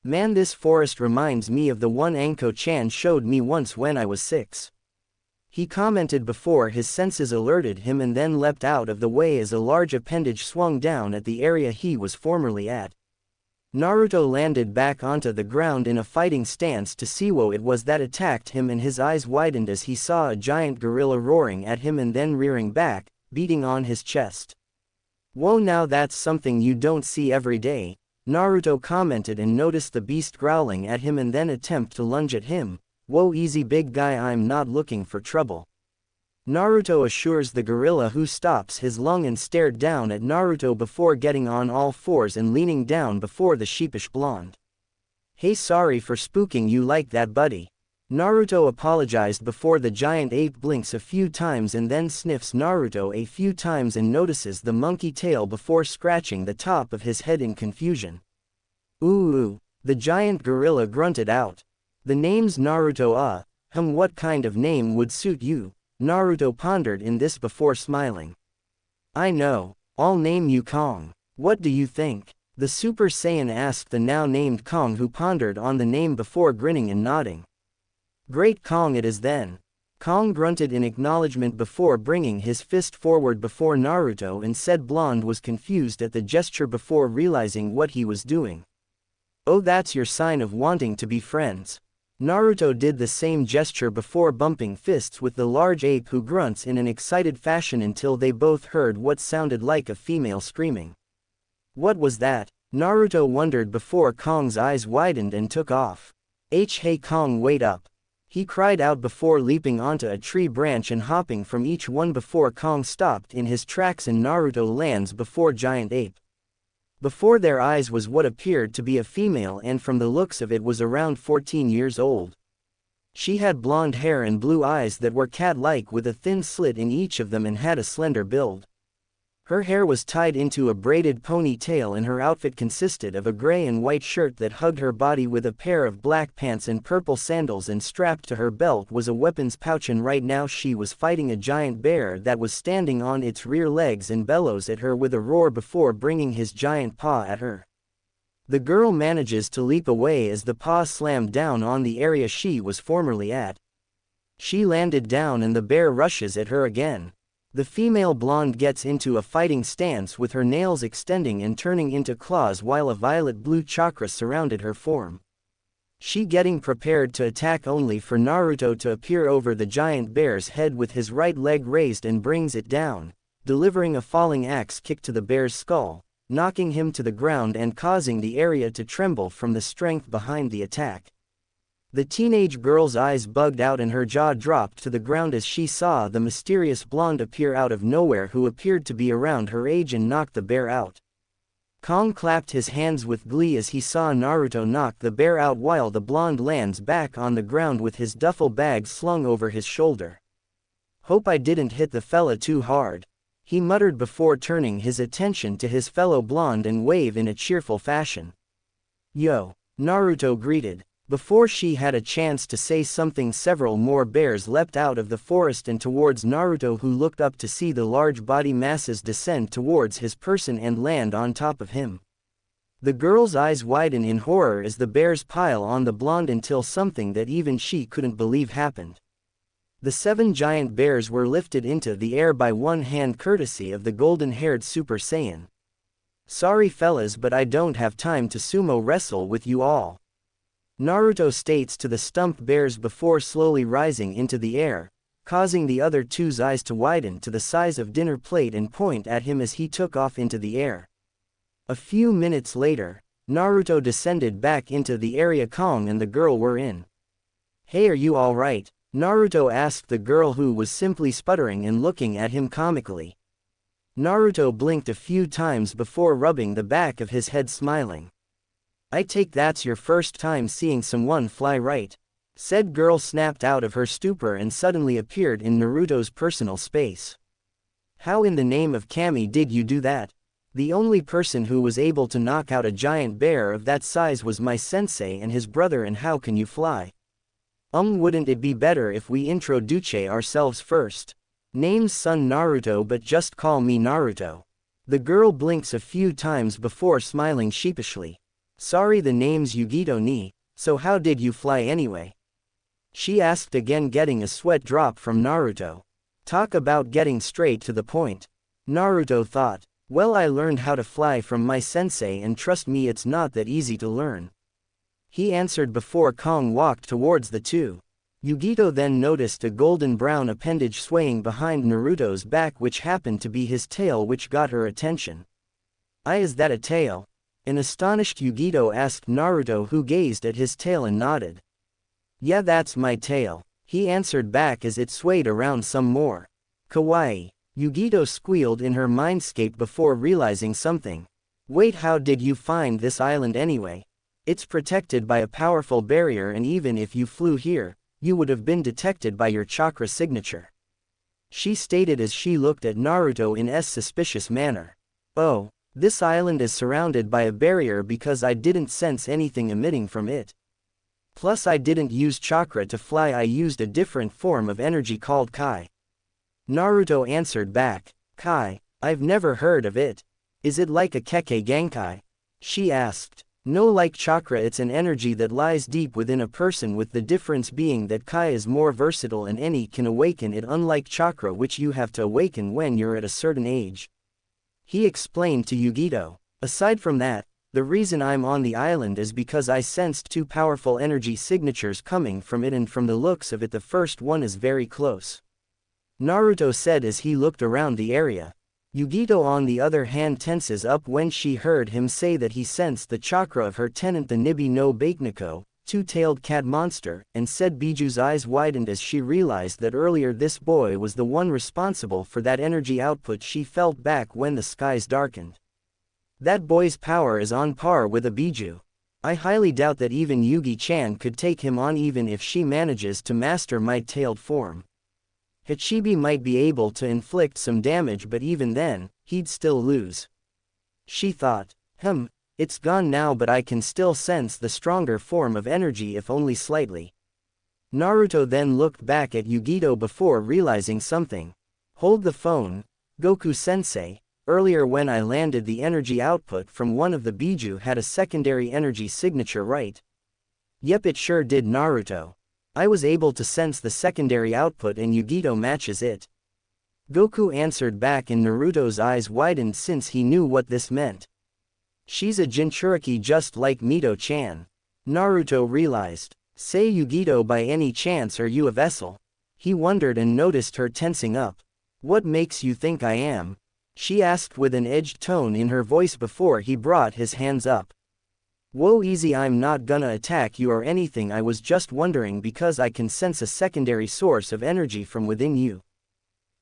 Man, this forest reminds me of the one Anko-chan showed me once when I was 6. He commented before his senses alerted him and then leapt out of the way as a large appendage swung down at the area he was formerly at. Naruto landed back onto the ground in a fighting stance to see what it was that attacked him, and his eyes widened as he saw a giant gorilla roaring at him and then rearing back, beating on his chest. Whoa, now that's something you don't see every day, Naruto commented and noticed the beast growling at him and then attempt to lunge at him. Whoa, easy big guy, I'm not looking for trouble, Naruto assures the gorilla, who stops his lung and stared down at Naruto before getting on all fours and leaning down before the sheepish blonde. Hey, sorry for spooking you like that, buddy. Naruto apologized before the giant ape blinks a few times and then sniffs Naruto a few times and notices the monkey tail before scratching the top of his head in confusion. Ooh, the giant gorilla grunted out. The name's Naruto, what kind of name would suit you? Naruto pondered in this before smiling. I know, I'll name you Kong. What do you think? The Super Saiyan asked the now named Kong, who pondered on the name before grinning and nodding. Great Kong it is then. Kong grunted in acknowledgement before bringing his fist forward before Naruto and said blonde was confused at the gesture before realizing what he was doing. Oh, that's your sign of wanting to be friends. Naruto did the same gesture before bumping fists with the large ape, who grunts in an excited fashion until they both heard what sounded like a female screaming. What was that? Naruto wondered before Kong's eyes widened and took off. Hey Kong, wait up. He cried out before leaping onto a tree branch and hopping from each one before Kong stopped in his tracks and Naruto lands before giant ape. Before their eyes was what appeared to be a female, and from the looks of it was around 14 years old. She had blonde hair and blue eyes that were cat-like with a thin slit in each of them and had a slender build. Her hair was tied into a braided ponytail and her outfit consisted of a gray and white shirt that hugged her body with a pair of black pants and purple sandals, and strapped to her belt was a weapons pouch, and right now she was fighting a giant bear that was standing on its rear legs and bellows at her with a roar before bringing his giant paw at her. The girl manages to leap away as the paw slammed down on the area she was formerly at. She landed down and the bear rushes at her again. The female blonde gets into a fighting stance with her nails extending and turning into claws while a violet-blue chakra surrounded her form. She getting prepared to attack, only for Naruto to appear over the giant bear's head with his right leg raised and brings it down, delivering a falling axe kick to the bear's skull, knocking him to the ground and causing the area to tremble from the strength behind the attack. The teenage girl's eyes bugged out and her jaw dropped to the ground as she saw the mysterious blonde appear out of nowhere, who appeared to be around her age and knocked the bear out. Kong clapped his hands with glee as he saw Naruto knock the bear out while the blonde lands back on the ground with his duffel bag slung over his shoulder. Hope I didn't hit the fella too hard, he muttered before turning his attention to his fellow blonde and wave in a cheerful fashion. Yo, Naruto greeted. Before she had a chance to say something, several more bears leapt out of the forest and towards Naruto, who looked up to see the large body masses descend towards his person and land on top of him. The girl's eyes widen in horror as the bears pile on the blonde until something that even she couldn't believe happened. The 7 giant bears were lifted into the air by one hand courtesy of the golden-haired Super Saiyan. Sorry fellas, but I don't have time to sumo wrestle with you all, Naruto states to the stumped bears before slowly rising into the air, causing the other two's eyes to widen to the size of dinner plate and point at him as he took off into the air. A few minutes later, Naruto descended back into the area Kong and the girl were in. Hey, are you alright? Naruto asked the girl, who was simply sputtering and looking at him comically. Naruto blinked a few times before rubbing the back of his head, smiling. I take that's your first time seeing someone fly, right? Said girl snapped out of her stupor and suddenly appeared in Naruto's personal space. How in the name of Kami did you do that? The only person who was able to knock out a giant bear of that size was my sensei and his brother, and how can you fly? Wouldn't it be better if we introduce ourselves first? Name's son Naruto, but just call me Naruto. The girl blinks a few times before smiling sheepishly. Sorry, the name's Yugito ni, so how did you fly anyway? She asked again, getting a sweat drop from Naruto. Talk about getting straight to the point. Naruto thought, well, I learned how to fly from my sensei, and trust me, it's not that easy to learn. He answered before Kong walked towards the two. Yugito then noticed a golden brown appendage swaying behind Naruto's back, which happened to be his tail, which got her attention. Is that a tail? An astonished Yugito asked Naruto, who gazed at his tail and nodded. Yeah, that's my tail, he answered back as it swayed around some more. Kawaii, Yugito squealed in her mindscape before realizing something. Wait, how did you find this island anyway? It's protected by a powerful barrier, and even if you flew here, you would have been detected by your chakra signature. She stated as she looked at Naruto in a suspicious manner. Oh, this island is surrounded by a barrier because I didn't sense anything emitting from it. Plus I didn't use chakra to fly, I used a different form of energy called Kai. Naruto answered back. Kai? I've never heard of it. Is it like a Kekkei Genkai? She asked. No, like chakra, it's an energy that lies deep within a person, with the difference being that Kai is more versatile and any can awaken it, unlike chakra, which you have to awaken when you're at a certain age. He explained to Yugito. Aside from that, the reason I'm on the island is because I sensed 2 powerful energy signatures coming from it, and from the looks of it the first one is very close, Naruto said as he looked around the area. Yugito on the other hand tenses up when she heard him say that he sensed the chakra of her tenant, the Nibi no Bakeneko, 2-tailed cat monster, and said Biju's eyes widened as she realized that earlier this boy was the one responsible for that energy output she felt back when the skies darkened. That boy's power is on par with a Biju. I highly doubt that even Yugi-chan could take him on, even if she manages to master my tailed form. Hachibi might be able to inflict some damage, but even then, he'd still lose. She thought. It's gone now, but I can still sense the stronger form of energy, if only slightly. Naruto then looked back at Yugito before realizing something. Hold the phone, Goku-sensei. Earlier when I landed, the energy output from one of the Biju had a secondary energy signature, right? Yep, it sure did, Naruto. I was able to sense the secondary output and Yugito matches it. Goku answered back, and Naruto's eyes widened since he knew what this meant. She's a Jinchuriki just like Mito-chan. Naruto realized. Say, Yugito, by any chance are you a vessel? He wondered and noticed her tensing up. What makes you think I am? She asked with an edged tone in her voice before he brought his hands up. Whoa, easy, I'm not gonna attack you or anything, I was just wondering because I can sense a secondary source of energy from within you.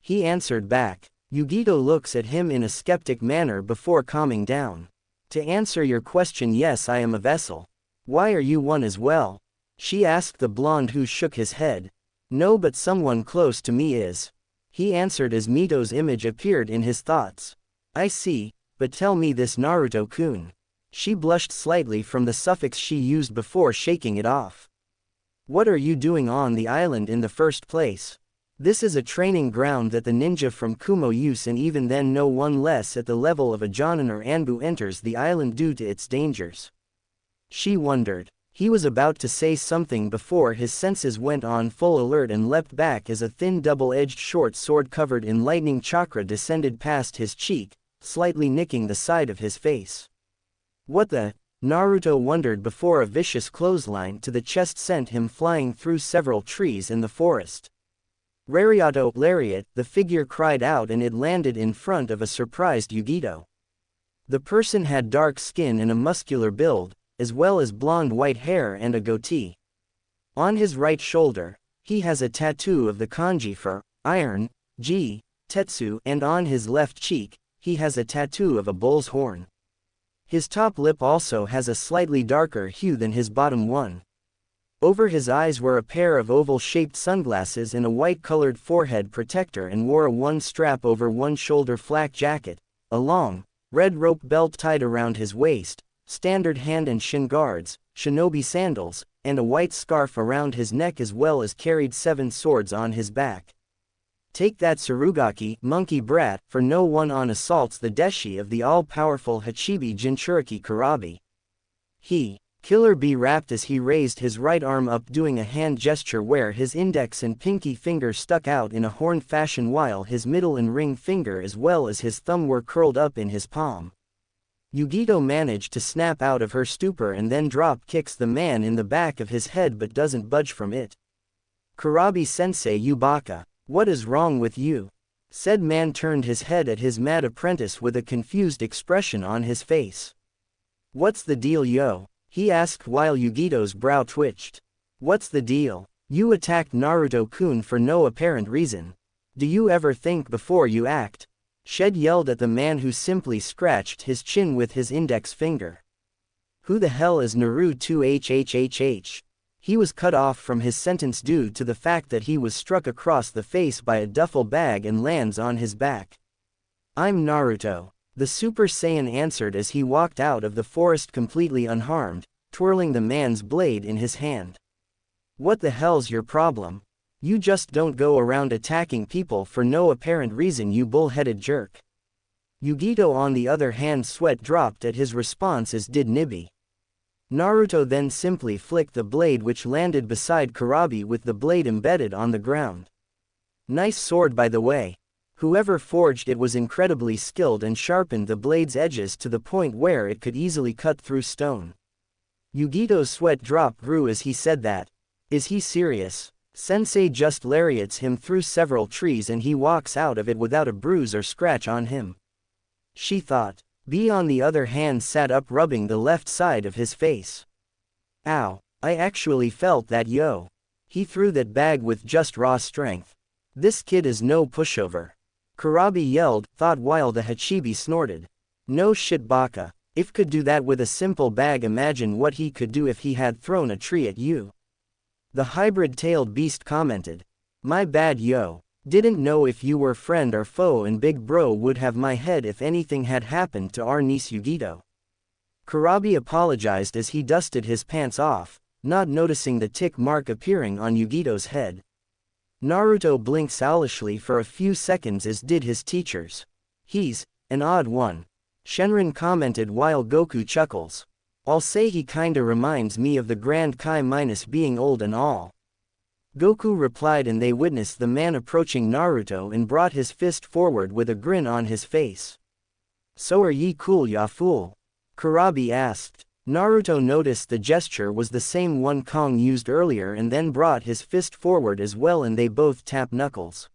He answered back. Yugito looks at him in a skeptic manner before calming down. To answer your question, yes, I am a vessel. Why, are you one as well? She asked the blonde, who shook his head. No, but someone close to me is. He answered as Mito's image appeared in his thoughts. I see, but tell me this, Naruto-kun. She blushed slightly from the suffix she used before shaking it off. What are you doing on the island in the first place? This is a training ground that the ninja from Kumo use, and even then no one less at the level of a Jonin or Anbu enters the island due to its dangers. She wondered. He was about to say something before his senses went on full alert and leapt back as a thin double-edged short sword covered in lightning chakra descended past his cheek, slightly nicking the side of his face. What the? Naruto wondered before a vicious clothesline to the chest sent him flying through several trees in the forest. Rariato, lariat, the figure cried out, and it landed in front of a surprised Yugito. The person had dark skin and a muscular build, as well as blonde white hair and a goatee. On his right shoulder, he has a tattoo of the kanji for iron, Tetsu, and on his left cheek, he has a tattoo of a bull's horn. His top lip also has a slightly darker hue than his bottom one. Over his eyes were a pair of oval-shaped sunglasses and a white-colored forehead protector, and wore a one-strap over one shoulder flak jacket, a long, red rope belt tied around his waist, standard hand and shin guards, shinobi sandals, and a white scarf around his neck, as well as carried 7 swords on his back. Take that, Surugaki, monkey brat, for no one on assaults the deshi of the all-powerful Hachibi Jinchuriki Kurabi. Killer B rapped as he raised his right arm up, doing a hand gesture where his index and pinky finger stuck out in a horn fashion while his middle and ring finger as well as his thumb were curled up in his palm. Yugito managed to snap out of her stupor and then drop kicks the man in the back of his head but doesn't budge from it. Kurabi-sensei, you baka. What is wrong with you? Said man turned his head at his mad apprentice with a confused expression on his face. What's the deal, yo? He asked while Yugito's brow twitched. What's the deal? You attacked Naruto-kun for no apparent reason. Do you ever think before you act? Shed yelled at the man who simply scratched his chin with his index finger. Who the hell is Naruto? He was cut off from his sentence due to the fact that he was struck across the face by a duffel bag and lands on his back. I'm Naruto, the Super Saiyan answered as he walked out of the forest completely unharmed, twirling the man's blade in his hand. What the hell's your problem? You just don't go around attacking people for no apparent reason, you bull-headed jerk. Yugito on the other hand sweat dropped at his response, as did Nibi. Naruto then simply flicked the blade, which landed beside Kurabi with the blade embedded on the ground. Nice sword, by the way. Whoever forged it was incredibly skilled and sharpened the blade's edges to the point where it could easily cut through stone. Yugito's sweat drop grew as he said that. Is he serious? Sensei just lariats him through several trees and he walks out of it without a bruise or scratch on him. She thought. B on the other hand sat up, rubbing the left side of his face. Ow, I actually felt that, yo. He threw that bag with just raw strength. This kid is no pushover. Kurabi yelled, thought, while the Hachibi snorted. No shit, baka. If could do that with a simple bag, imagine what he could do if he had thrown a tree at you. The hybrid-tailed beast commented. My bad, yo. Didn't know if you were friend or foe, and big bro would have my head if anything had happened to our niece Yugito. Kurabi apologized as he dusted his pants off, not noticing the tick mark appearing on Yugito's head. Naruto blinked owlishly for a few seconds, as did his teachers. He's an odd one. Shenron commented while Goku chuckles. I'll say he kinda reminds me of the Grand Kai minus being old and all. Goku replied, and they witnessed the man approaching Naruto and brought his fist forward with a grin on his face. So are ye cool, ya fool? Kurabi asked. Naruto noticed the gesture was the same one Kong used earlier and then brought his fist forward as well, and they both tapped knuckles.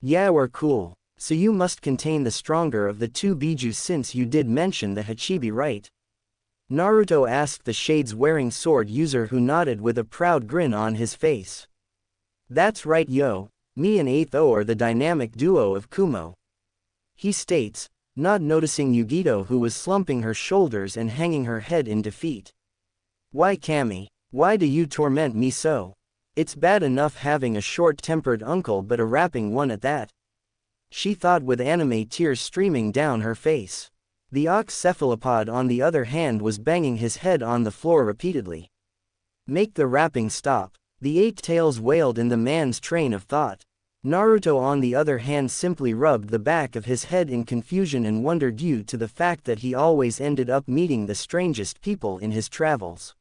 Yeah, we're cool. So you must contain the stronger of the two Bijus, since you did mention the Hachibi, right? Naruto asked the shades-wearing sword user, who nodded with a proud grin on his face. That's right, yo. Me and 8th O are the dynamic duo of Kumo. He states, not noticing Yugito, who was slumping her shoulders and hanging her head in defeat. Why, Kami? Why do you torment me so? It's bad enough having a short-tempered uncle, but a rapping one at that. She thought, with anime tears streaming down her face. The ox cephalopod on the other hand was banging his head on the floor repeatedly. Make the rapping stop. The 8 tails wailed in the man's train of thought. Naruto on the other hand simply rubbed the back of his head in confusion and wonder, due to the fact that he always ended up meeting the strangest people in his travels.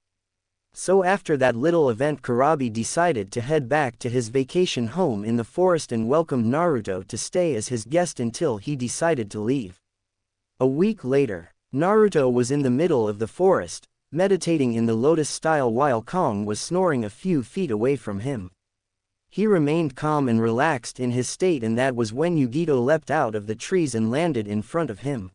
So after that little event, Kurabi decided to head back to his vacation home in the forest and welcomed Naruto to stay as his guest until he decided to leave. A week later, Naruto was in the middle of the forest, meditating in the lotus style while Kong was snoring a few feet away from him. He remained calm and relaxed in his state, and that was when Yugito leapt out of the trees and landed in front of him.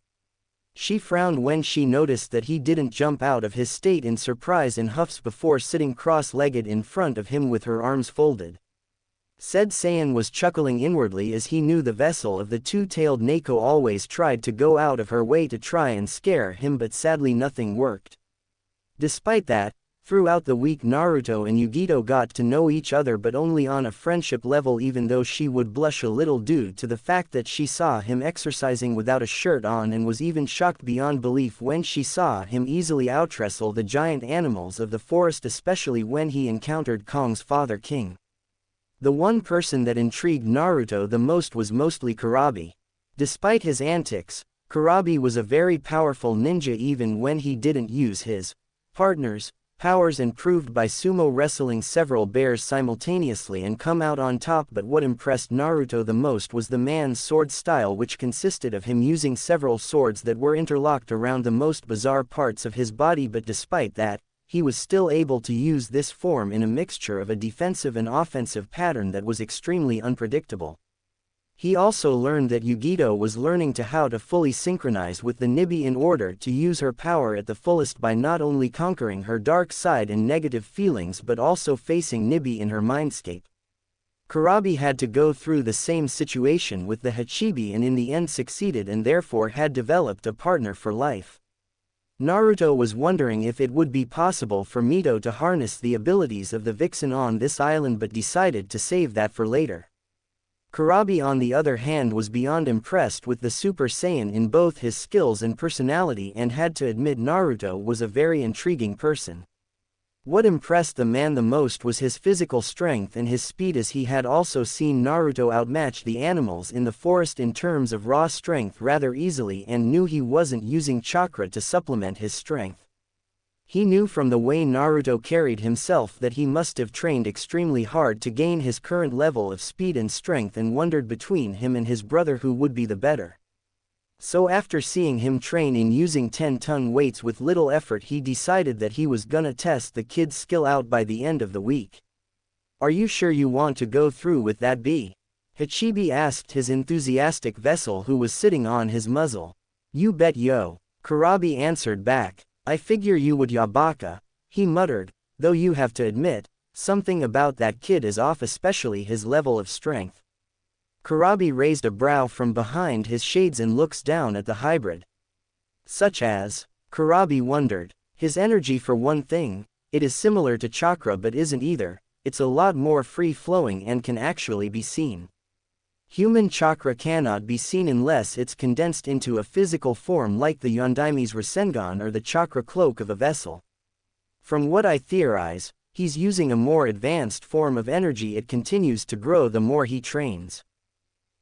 She frowned when she noticed that he didn't jump out of his state in surprise and huffs before sitting cross-legged in front of him with her arms folded. Said Saiyan was chuckling inwardly as he knew the vessel of the two-tailed Neko always tried to go out of her way to try and scare him, but sadly nothing worked. Despite that, throughout the week Naruto and Yugito got to know each other, but only on a friendship level, even though she would blush a little due to the fact that she saw him exercising without a shirt on, and was even shocked beyond belief when she saw him easily outwrestle the giant animals of the forest, especially when he encountered Kong's father King. The one person that intrigued Naruto the most was mostly Kurabi. Despite his antics, Kurabi was a very powerful ninja even when he didn't use his partner's powers, and proved by sumo wrestling several bears simultaneously and come out on top. But what impressed Naruto the most was the man's sword style, which consisted of him using several swords that were interlocked around the most bizarre parts of his body. But despite that, he was still able to use this form in a mixture of a defensive and offensive pattern that was extremely unpredictable. He also learned that Yugito was learning how to fully synchronize with the Nibi in order to use her power at the fullest by not only conquering her dark side and negative feelings but also facing Nibi in her mindscape. Kurabi had to go through the same situation with the Hachibi and in the end succeeded, and therefore had developed a partner for life. Naruto was wondering if it would be possible for Mito to harness the abilities of the Vixen on this island, but decided to save that for later. Kurabi on the other hand was beyond impressed with the Super Saiyan in both his skills and personality, and had to admit Naruto was a very intriguing person. What impressed the man the most was his physical strength and his speed, as he had also seen Naruto outmatch the animals in the forest in terms of raw strength rather easily, and knew he wasn't using chakra to supplement his strength. He knew from the way Naruto carried himself that he must have trained extremely hard to gain his current level of speed and strength, and wondered between him and his brother who would be the better. So after seeing him train in using 10-ton weights with little effort, he decided that he was gonna test the kid's skill out by the end of the week. "Are you sure you want to go through with that B?" Hachibi asked his enthusiastic vessel who was sitting on his muzzle. "You bet yo," Kurabi answered back. "I figure you would, ya baka," he muttered, "though you have to admit, something about that kid is off, especially his level of strength." Kurabi raised a brow from behind his shades and looks down at the hybrid. "Such as?" Kurabi wondered. "His energy for one thing. It is similar to chakra but isn't either. It's a lot more free-flowing and can actually be seen. Human chakra cannot be seen unless it's condensed into a physical form like the Yondaimi's Rasengan or the chakra cloak of a vessel. From what I theorize, he's using a more advanced form of energy. It continues to grow the more he trains,"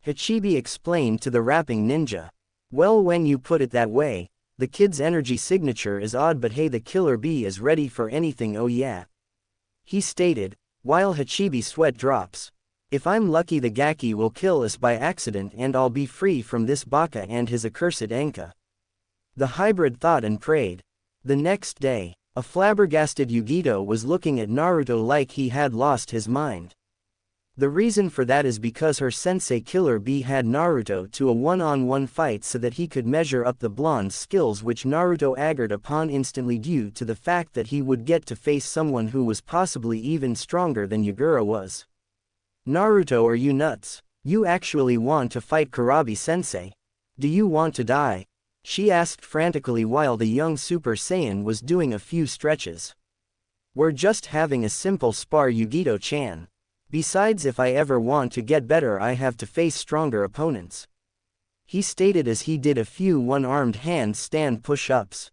Hachibi explained to the rapping ninja. "Well, when you put it that way, the kid's energy signature is odd, but hey, the killer bee is ready for anything, oh yeah," he stated, while Hachibi's sweat drops. "If I'm lucky, the Gaki will kill us by accident and I'll be free from this baka and his accursed Enka," the hybrid thought and prayed. The next day, a flabbergasted Yugito was looking at Naruto like he had lost his mind. The reason for that is because her sensei Killer Bee had Naruto to a one-on-one fight so that he could measure up the blonde's skills, which Naruto agreed upon instantly due to the fact that he would get to face someone who was possibly even stronger than Yagura was. "Naruto, are you nuts? You actually want to fight Kurabi-sensei? Do you want to die?" she asked frantically while the young Super Saiyan was doing a few stretches. "We're just having a simple spar, Yugito-chan. Besides, if I ever want to get better, I have to face stronger opponents," he stated as he did a few one-armed handstand push-ups.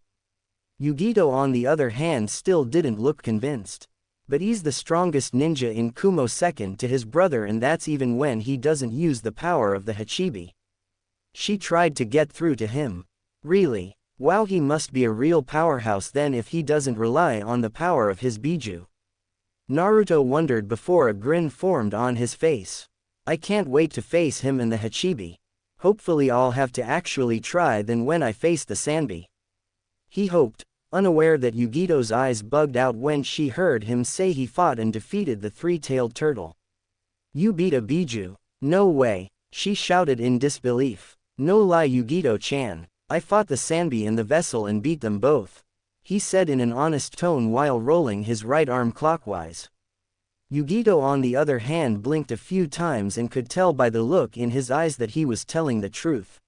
Yugito on the other hand still didn't look convinced. "But he's the strongest ninja in Kumo, second to his brother, and that's even when he doesn't use the power of the Hachibi," she tried to get through to him. "Really? Wow, he must be a real powerhouse then if he doesn't rely on the power of his Biju. Naruto wondered before a grin formed on his face. I can't wait to face him in the Hachibi. Hopefully I'll have to actually try then when I face the Sanbi. He hoped, unaware that Yugito's eyes bugged out when she heard him say he fought and defeated the three-tailed turtle. You beat a Biju? No way, she shouted in disbelief. No lie Yugito-chan, I fought the Sanbi in the vessel and beat them both, he said in an honest tone while rolling his right arm clockwise. Yugito on the other hand blinked a few times and could tell by the look in his eyes that he was telling the truth.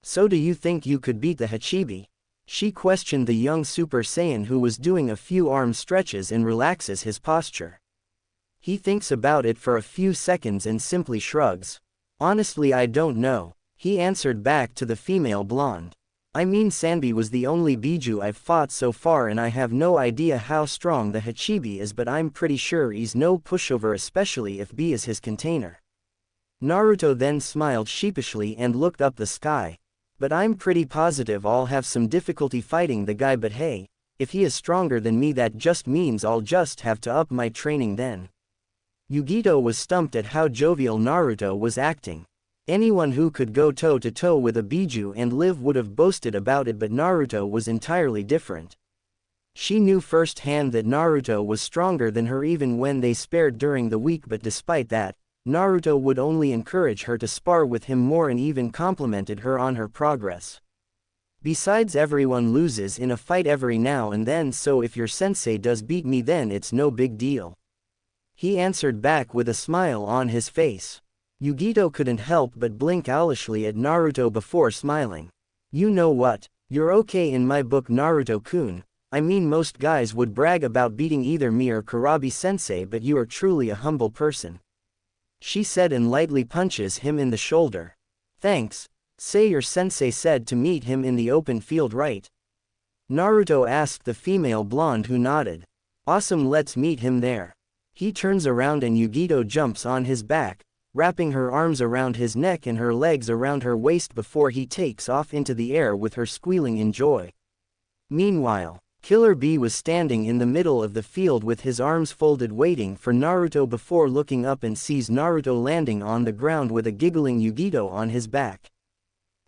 So do you think you could beat the Hachibi? She questioned the young Super Saiyan who was doing a few arm stretches and relaxes his posture. He thinks about it for a few seconds and simply shrugs. Honestly I don't know, he answered back to the female blonde. I mean Sanbi was the only Biju I've fought so far and I have no idea how strong the Hachibi is but I'm pretty sure he's no pushover especially if B is his container. Naruto then smiled sheepishly and looked up the sky. But I'm pretty positive I'll have some difficulty fighting the guy but hey, if he is stronger than me that just means I'll just have to up my training then. Yugito was stumped at how jovial Naruto was acting. Anyone who could go toe-to-toe with a Biju and live would have boasted about it but Naruto was entirely different. She knew firsthand that Naruto was stronger than her even when they spared during the week but despite that, Naruto would only encourage her to spar with him more and even complimented her on her progress. Besides everyone loses in a fight every now and then so if your sensei does beat me then it's no big deal. He answered back with a smile on his face. Yugito couldn't help but blink owlishly at Naruto before smiling. You know what, you're okay in my book Naruto-kun, I mean most guys would brag about beating either me or Kurabi-sensei but you are truly a humble person. She said and lightly punches him in the shoulder. Thanks, say your sensei said to meet him in the open field right? Naruto asked the female blonde who nodded. Awesome, let's meet him there. He turns around and Yugito jumps on his back, wrapping her arms around his neck and her legs around her waist before he takes off into the air with her squealing in joy. Meanwhile, Killer Bee was standing in the middle of the field with his arms folded waiting for Naruto before looking up and sees Naruto landing on the ground with a giggling Yugito on his back.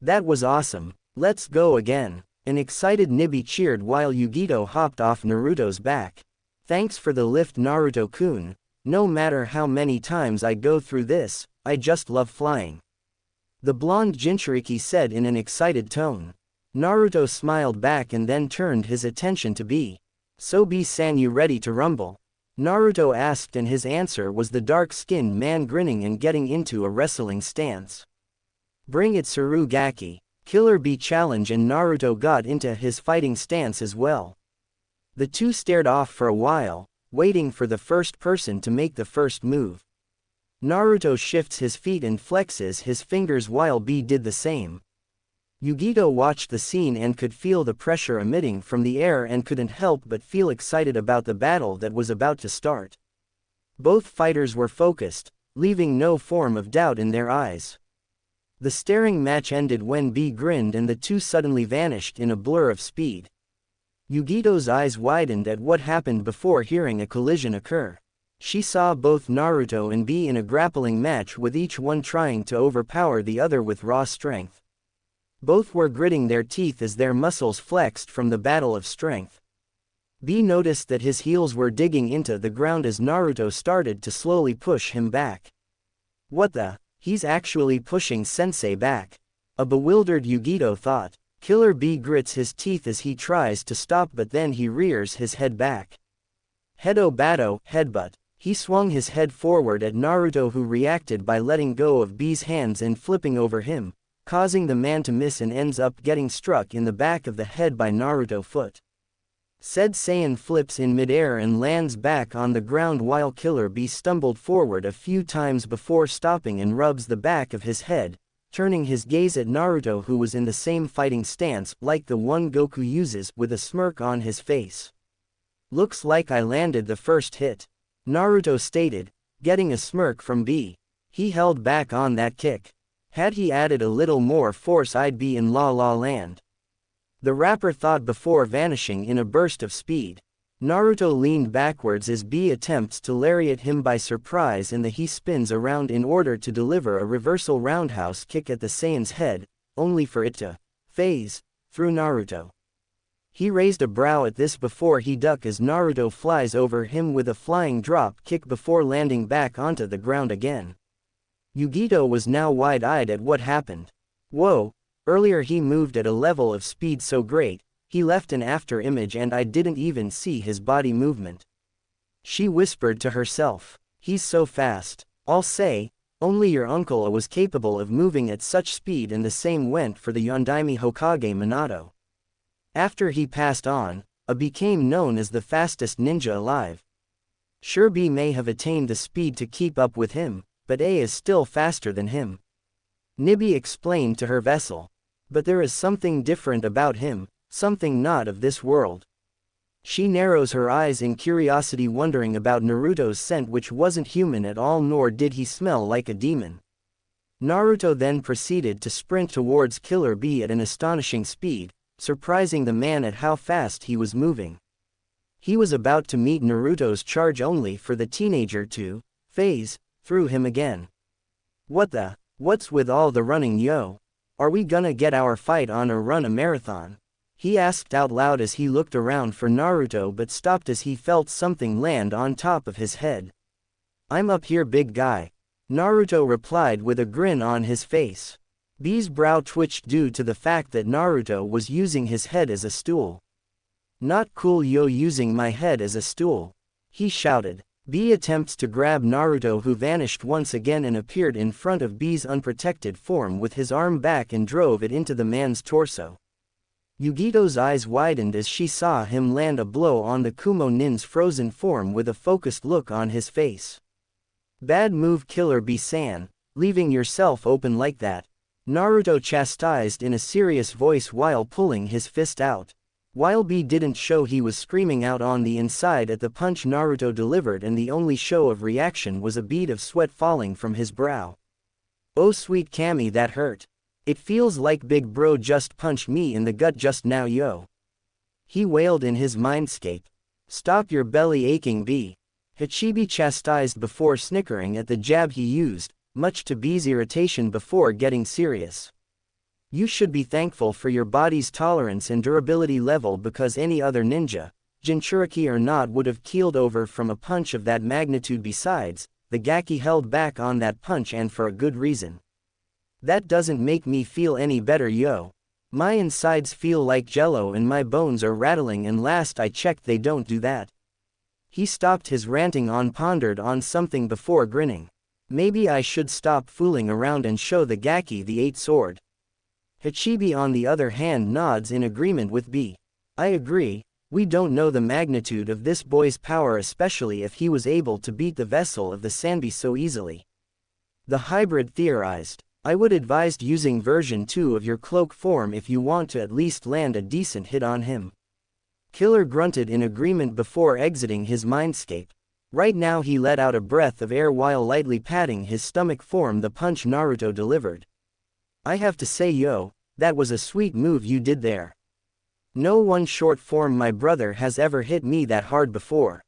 That was awesome, let's go again, an excited Nibi cheered while Yugito hopped off Naruto's back. Thanks for the lift Naruto-kun, no matter how many times I go through this, I just love flying. The blonde Jinchuriki said in an excited tone. Naruto smiled back and then turned his attention to B. So B-san you ready to rumble? Naruto asked and his answer was the dark-skinned man grinning and getting into a wrestling stance. Bring it Tsurugaki, Killer Bee challenged and Naruto got into his fighting stance as well. The two stared off for a while, waiting for the first person to make the first move. Naruto shifts his feet and flexes his fingers while B did the same. Yugito watched the scene and could feel the pressure emitting from the air and couldn't help but feel excited about the battle that was about to start. Both fighters were focused, leaving no form of doubt in their eyes. The staring match ended when B grinned and the two suddenly vanished in a blur of speed. Yugito's eyes widened at what happened before hearing a collision occur. She saw both Naruto and B in a grappling match with each one trying to overpower the other with raw strength. Both were gritting their teeth as their muscles flexed from the battle of strength. B noticed that his heels were digging into the ground as Naruto started to slowly push him back. What the? He's actually pushing Sensei back. A bewildered Yugito thought. Killer B grits his teeth as he tries to stop but then he rears his head back. Hedo Bato, headbutt. He swung his head forward at Naruto who reacted by letting go of B's hands and flipping over him, causing the man to miss and ends up getting struck in the back of the head by Naruto foot. Said Saiyan flips in midair and lands back on the ground while Killer B stumbled forward a few times before stopping and rubs the back of his head, turning his gaze at Naruto who was in the same fighting stance like the one Goku uses with a smirk on his face. Looks like I landed the first hit, Naruto stated, getting a smirk from B. He held back on that kick. Had he added a little more force I'd be in La La Land. the rapper thought before vanishing in a burst of speed. Naruto leaned backwards as B attempts to lariat him by surprise and he spins around in order to deliver a reversal roundhouse kick at the Saiyan's head, only for it to phase through Naruto. He raised a brow at this before he ducked as Naruto flies over him with a flying drop kick before landing back onto the ground again. Yugito was now wide-eyed at what happened. Whoa, earlier he moved at a level of speed so great, he left an after image and I didn't even see his body movement. She whispered to herself, he's so fast. I'll say, only your uncle was capable of moving at such speed, and the same went for the Yondaime Hokage Minato. After he passed on, A became known as the fastest ninja alive. Sure, B may have attained the speed to keep up with him, but A is still faster than him. Nibby explained to her vessel. But there is something different about him, something not of this world. She narrows her eyes in curiosity, wondering about Naruto's scent, which wasn't human at all, nor did he smell like a demon. Naruto then proceeded to sprint towards Killer B at an astonishing speed, surprising the man at how fast he was moving. He was about to meet Naruto's charge only for the teenager to phase through him again. What's with all the running, yo? Are we gonna get our fight on or run a marathon? He asked out loud as he looked around for Naruto, but stopped as he felt something land on top of his head. I'm up here, big guy. Naruto replied with a grin on his face. B's brow twitched due to the fact that Naruto was using his head as a stool. Not cool, yo, using my head as a stool, he shouted. B attempts to grab Naruto, who vanished once again and appeared in front of B's unprotected form with his arm back and drove it into the man's torso. Yugito's eyes widened as she saw him land a blow on the Kumo Nin's frozen form with a focused look on his face. Bad move, Killer B-san, leaving yourself open like that, Naruto chastised in a serious voice while pulling his fist out. While B didn't show, he was screaming out on the inside at the punch Naruto delivered, and the only show of reaction was a bead of sweat falling from his brow. Oh sweet Kami, that hurt. It feels like big bro just punched me in the gut just now, yo. He wailed in his mindscape. Stop your belly aching, B. Hachibi chastised before snickering at the jab he used, much to B's irritation before getting serious. You should be thankful for your body's tolerance and durability level, because any other ninja, Jinchuriki or not, would have keeled over from a punch of that magnitude. Besides, the Gaki held back on that punch, and for a good reason. That doesn't make me feel any better, yo. My insides feel like jello and my bones are rattling, and last I checked they don't do that. He stopped his ranting on, pondered on something before grinning. Maybe I should stop fooling around and show the Gaki the 8 sword. Hachibi on the other hand nods in agreement with B. I agree, we don't know the magnitude of this boy's power, especially if he was able to beat the vessel of the Sanbi so easily. The hybrid theorized. I would advise using version 2 of your cloak form if you want to at least land a decent hit on him. Killer grunted in agreement before exiting his mindscape. Right now he let out a breath of air while lightly patting his stomach from the punch Naruto delivered. I have to say, yo, that was a sweet move you did there. No one short form my brother has ever hit me that hard before.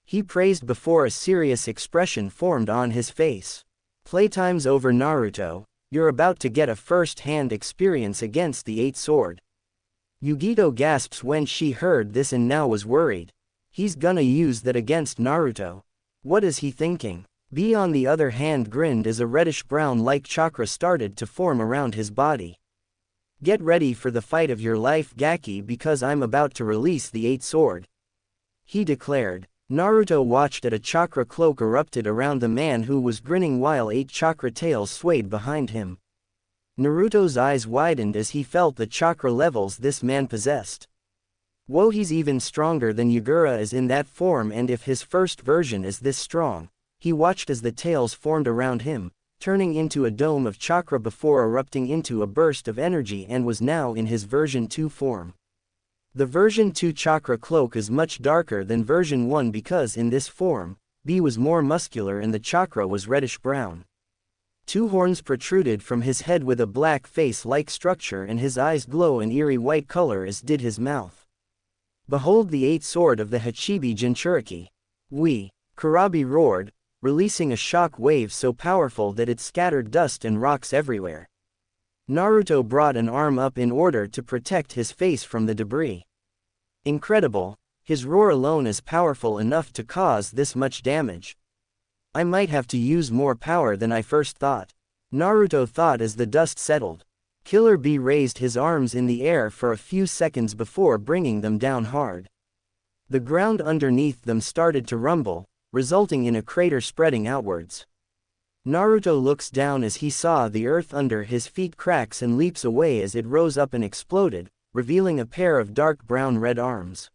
He praised before a serious expression formed on his face. Playtime's over, Naruto, you're about to get a first-hand experience against the 8 sword. Yugito gasps when she heard this and now was worried. He's gonna use that against Naruto. What is he thinking? B on the other hand grinned as a reddish-brown like chakra started to form around his body. Get ready for the fight of your life, Gaki, because I'm about to release the 8 sword, he declared. Naruto watched as a chakra cloak erupted around the man who was grinning while 8 chakra tails swayed behind him. Naruto's eyes widened as he felt the chakra levels this man possessed. Whoa, he's even stronger than Yagura is in that form, and if his first version is this strong, he watched as the tails formed around him, turning into a dome of chakra before erupting into a burst of energy, and was now in his version 2 form. The version 2 chakra cloak is much darker than version 1 because in this form, B was more muscular and the chakra was reddish-brown. Two horns protruded from his head with a black face-like structure, and his eyes glow an eerie white color, as did his mouth. Behold the 8th sword of the Hachibi Jinchuriki. Kurabi roared, releasing a shock wave so powerful that it scattered dust and rocks everywhere. Naruto brought an arm up in order to protect his face from the debris. Incredible, his roar alone is powerful enough to cause this much damage. I might have to use more power than I first thought, Naruto thought as the dust settled. Killer Bee raised his arms in the air for a few seconds before bringing them down hard. The ground underneath them started to rumble, resulting in a crater spreading outwards. Naruto looks down as he saw the earth under his feet cracks and leaps away as it rose up and exploded, revealing a pair of dark brown-red arms.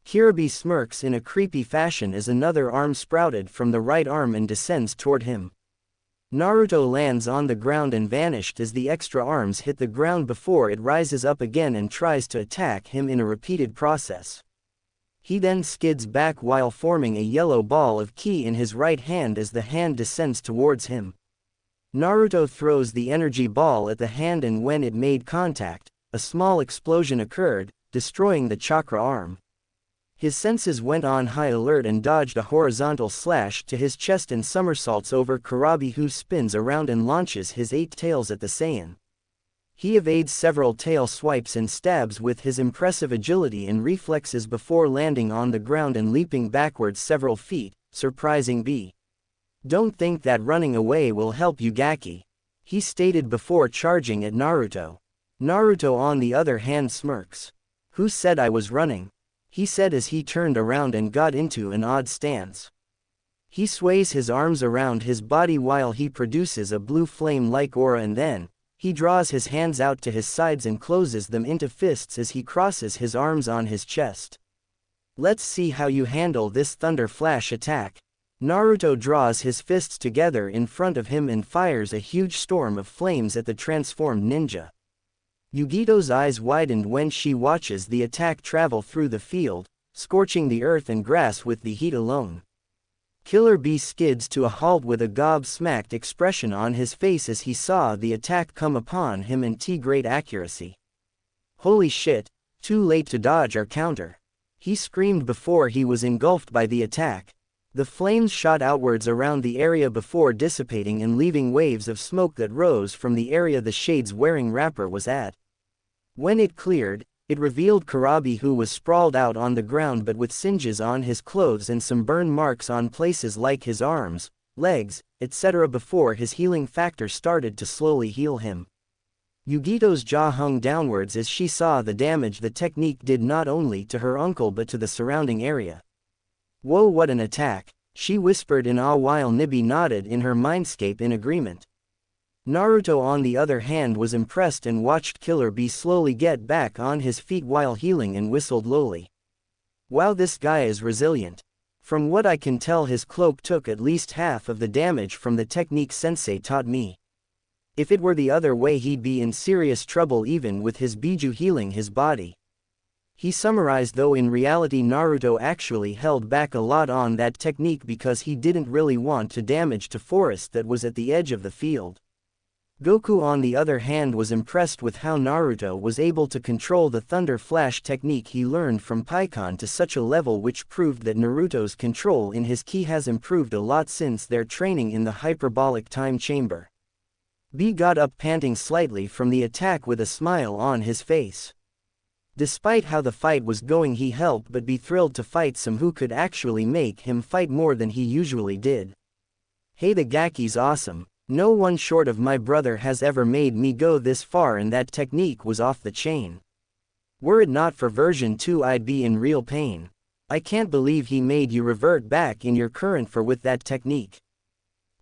Kirabi smirks in a creepy fashion as another arm sprouted from the right arm and descends toward him. Naruto lands on the ground and vanished as the extra arms hit the ground before it rises up again and tries to attack him in a repeated process. He then skids back while forming a yellow ball of ki in his right hand as the hand descends towards him. Naruto throws the energy ball at the hand, and when it made contact, a small explosion occurred, destroying the chakra arm. His senses went on high alert and dodged a horizontal slash to his chest and somersaults over Kurabi, who spins around and launches his 8 tails at the Saiyan. He evades several tail swipes and stabs with his impressive agility and reflexes before landing on the ground and leaping backwards several feet, surprising B. "Don't think that running away will help you, Gaki," he stated before charging at Naruto. Naruto on the other hand smirks. "Who said I was running?" he said as he turned around and got into an odd stance. He sways his arms around his body while he produces a blue flame-like aura, and then he draws his hands out to his sides and closes them into fists as he crosses his arms on his chest. "Let's see how you handle this Thunder Flash attack." Naruto draws his fists together in front of him and fires a huge storm of flames at the transformed ninja. Yugito's eyes widened when she watches the attack travel through the field, scorching the earth and grass with the heat alone. Killer Bee skids to a halt with a gobsmacked expression on his face as he saw the attack come upon him in great accuracy. "Holy shit, too late to dodge or counter," he screamed before he was engulfed by the attack. The flames shot outwards around the area before dissipating and leaving waves of smoke that rose from the area the Shade's wearing wrapper was at. When it cleared, it revealed Kurabi, who was sprawled out on the ground but with singes on his clothes and some burn marks on places like his arms, legs, etc. before his healing factor started to slowly heal him. Yugito's jaw hung downwards as she saw the damage the technique did not only to her uncle but to the surrounding area. "Whoa, what an attack," she whispered in awe while Nibi nodded in her mindscape in agreement. Naruto on the other hand was impressed and watched Killer Bee slowly get back on his feet while healing and whistled lowly. "Wow, this guy is resilient. From what I can tell, his cloak took at least half of the damage from the technique sensei taught me. If it were the other way, he'd be in serious trouble even with his Biju healing his body." He summarized, though in reality Naruto actually held back a lot on that technique because he didn't really want to damage to forest that was at the edge of the field. Goku on the other hand was impressed with how Naruto was able to control the Thunder Flash technique he learned from Pikkon to such a level, which proved that Naruto's control in his ki has improved a lot since their training in the hyperbolic time chamber. B got up panting slightly from the attack with a smile on his face. Despite how the fight was going, he helped but be thrilled to fight some who could actually make him fight more than he usually did. "Hey, the Gaki's awesome. No one short of my brother has ever made me go this far, and that technique was off the chain. Were it not for version 2, I'd be in real pain. I can't believe he made you revert back in your current form with that technique.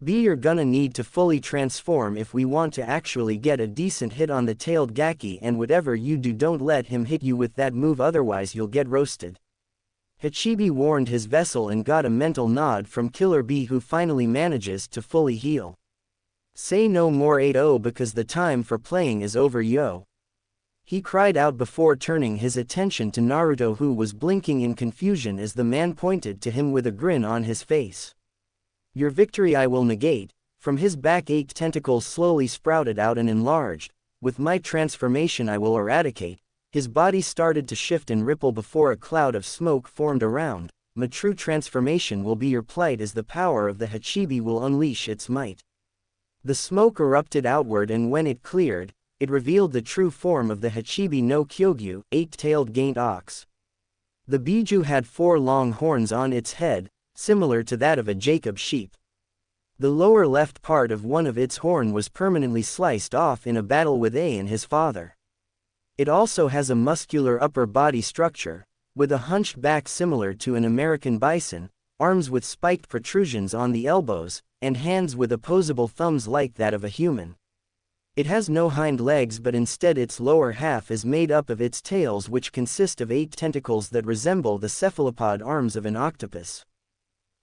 B, you're gonna need to fully transform if we want to actually get a decent hit on the tailed Gaki, and whatever you do, don't let him hit you with that move, otherwise you'll get roasted." Hachibi warned his vessel and got a mental nod from Killer Bee, who finally manages to fully heal. "Say no more 8-0 because the time for playing is over, yo," he cried out before turning his attention to Naruto, who was blinking in confusion as the man pointed to him with a grin on his face. "Your victory I will negate, From his back 8 tentacles slowly sprouted out and enlarged. With my transformation I will eradicate. His body started to shift and ripple before a cloud of smoke formed around. My true transformation will be your plight as the power of the Hachibi will unleash its might. The smoke erupted outward, and when it cleared, it revealed the true form of the Hachibi no Kyogyu, 8-tailed gaint ox. The Biju had 4 long horns on its head, similar to that of a Jacob sheep. The lower left part of one of its horn was permanently sliced off in a battle with A and his father. It also has a muscular upper body structure, with a hunched back similar to an American bison, arms with spiked protrusions on the elbows, and hands with opposable thumbs like that of a human. It has no hind legs, but instead its lower half is made up of its tails, which consist of 8 tentacles that resemble the cephalopod arms of an octopus.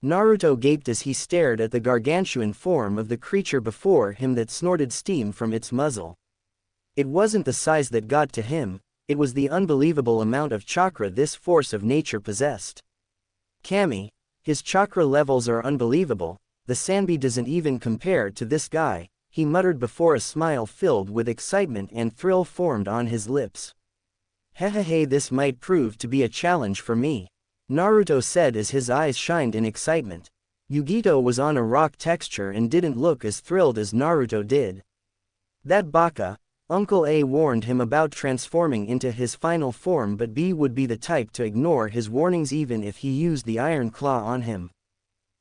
Naruto gaped as he stared at the gargantuan form of the creature before him that snorted steam from its muzzle. It wasn't the size that got to him, it was the unbelievable amount of chakra this force of nature possessed. Kami, his chakra levels are unbelievable, the Sanbi doesn't even compare to this guy, he muttered before a smile filled with excitement and thrill formed on his lips. Hehehe, this might prove to be a challenge for me, Naruto said as his eyes shined in excitement. Yugito was on a rock texture and didn't look as thrilled as Naruto did. That baka, Uncle A warned him about transforming into his final form, but B would be the type to ignore his warnings even if he used the iron claw on him.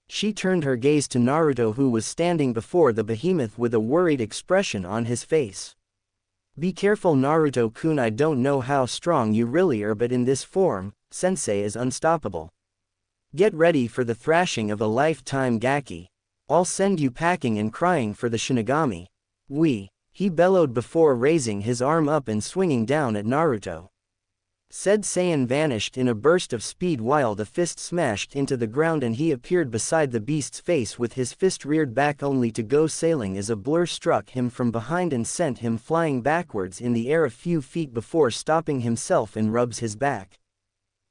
She turned her gaze to Naruto, who was standing before the behemoth with a worried expression on his face. Be careful, Naruto-kun, I don't know how strong you really are, but in this form, Sensei is unstoppable. Get ready for the thrashing of a lifetime gaki. I'll send you packing and crying for the Shinigami. He bellowed before raising his arm up and swinging down at Naruto. Said Saiyan vanished in a burst of speed while the fist smashed into the ground and he appeared beside the beast's face with his fist reared back only to go sailing as a blur struck him from behind and sent him flying backwards in the air a few feet before stopping himself and rubs his back.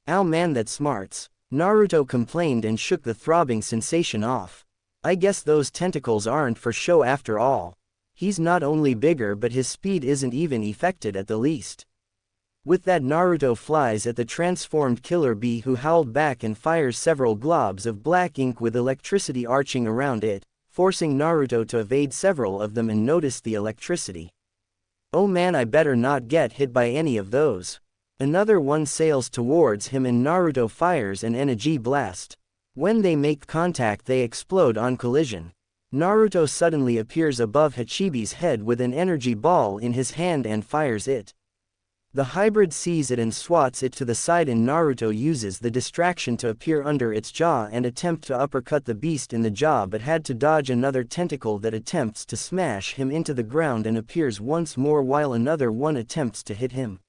Ow man, that smarts, Naruto complained and shook the throbbing sensation off. I guess those tentacles aren't for show after all. He's not only bigger but his speed isn't even affected at the least. With that, Naruto flies at the transformed killer bee, who howled back and fires several globs of black ink with electricity arching around it, forcing Naruto to evade several of them and notice the electricity. Oh man, I better not get hit by any of those. Another one sails towards him and Naruto fires an energy blast. When they make contact they explode on collision. Naruto suddenly appears above Hachibi's head with an energy ball in his hand and fires it. The hybrid sees it and swats it to the side, and Naruto uses the distraction to appear under its jaw and attempt to uppercut the beast in the jaw, but had to dodge another tentacle that attempts to smash him into the ground and appears once more while another one attempts to hit him.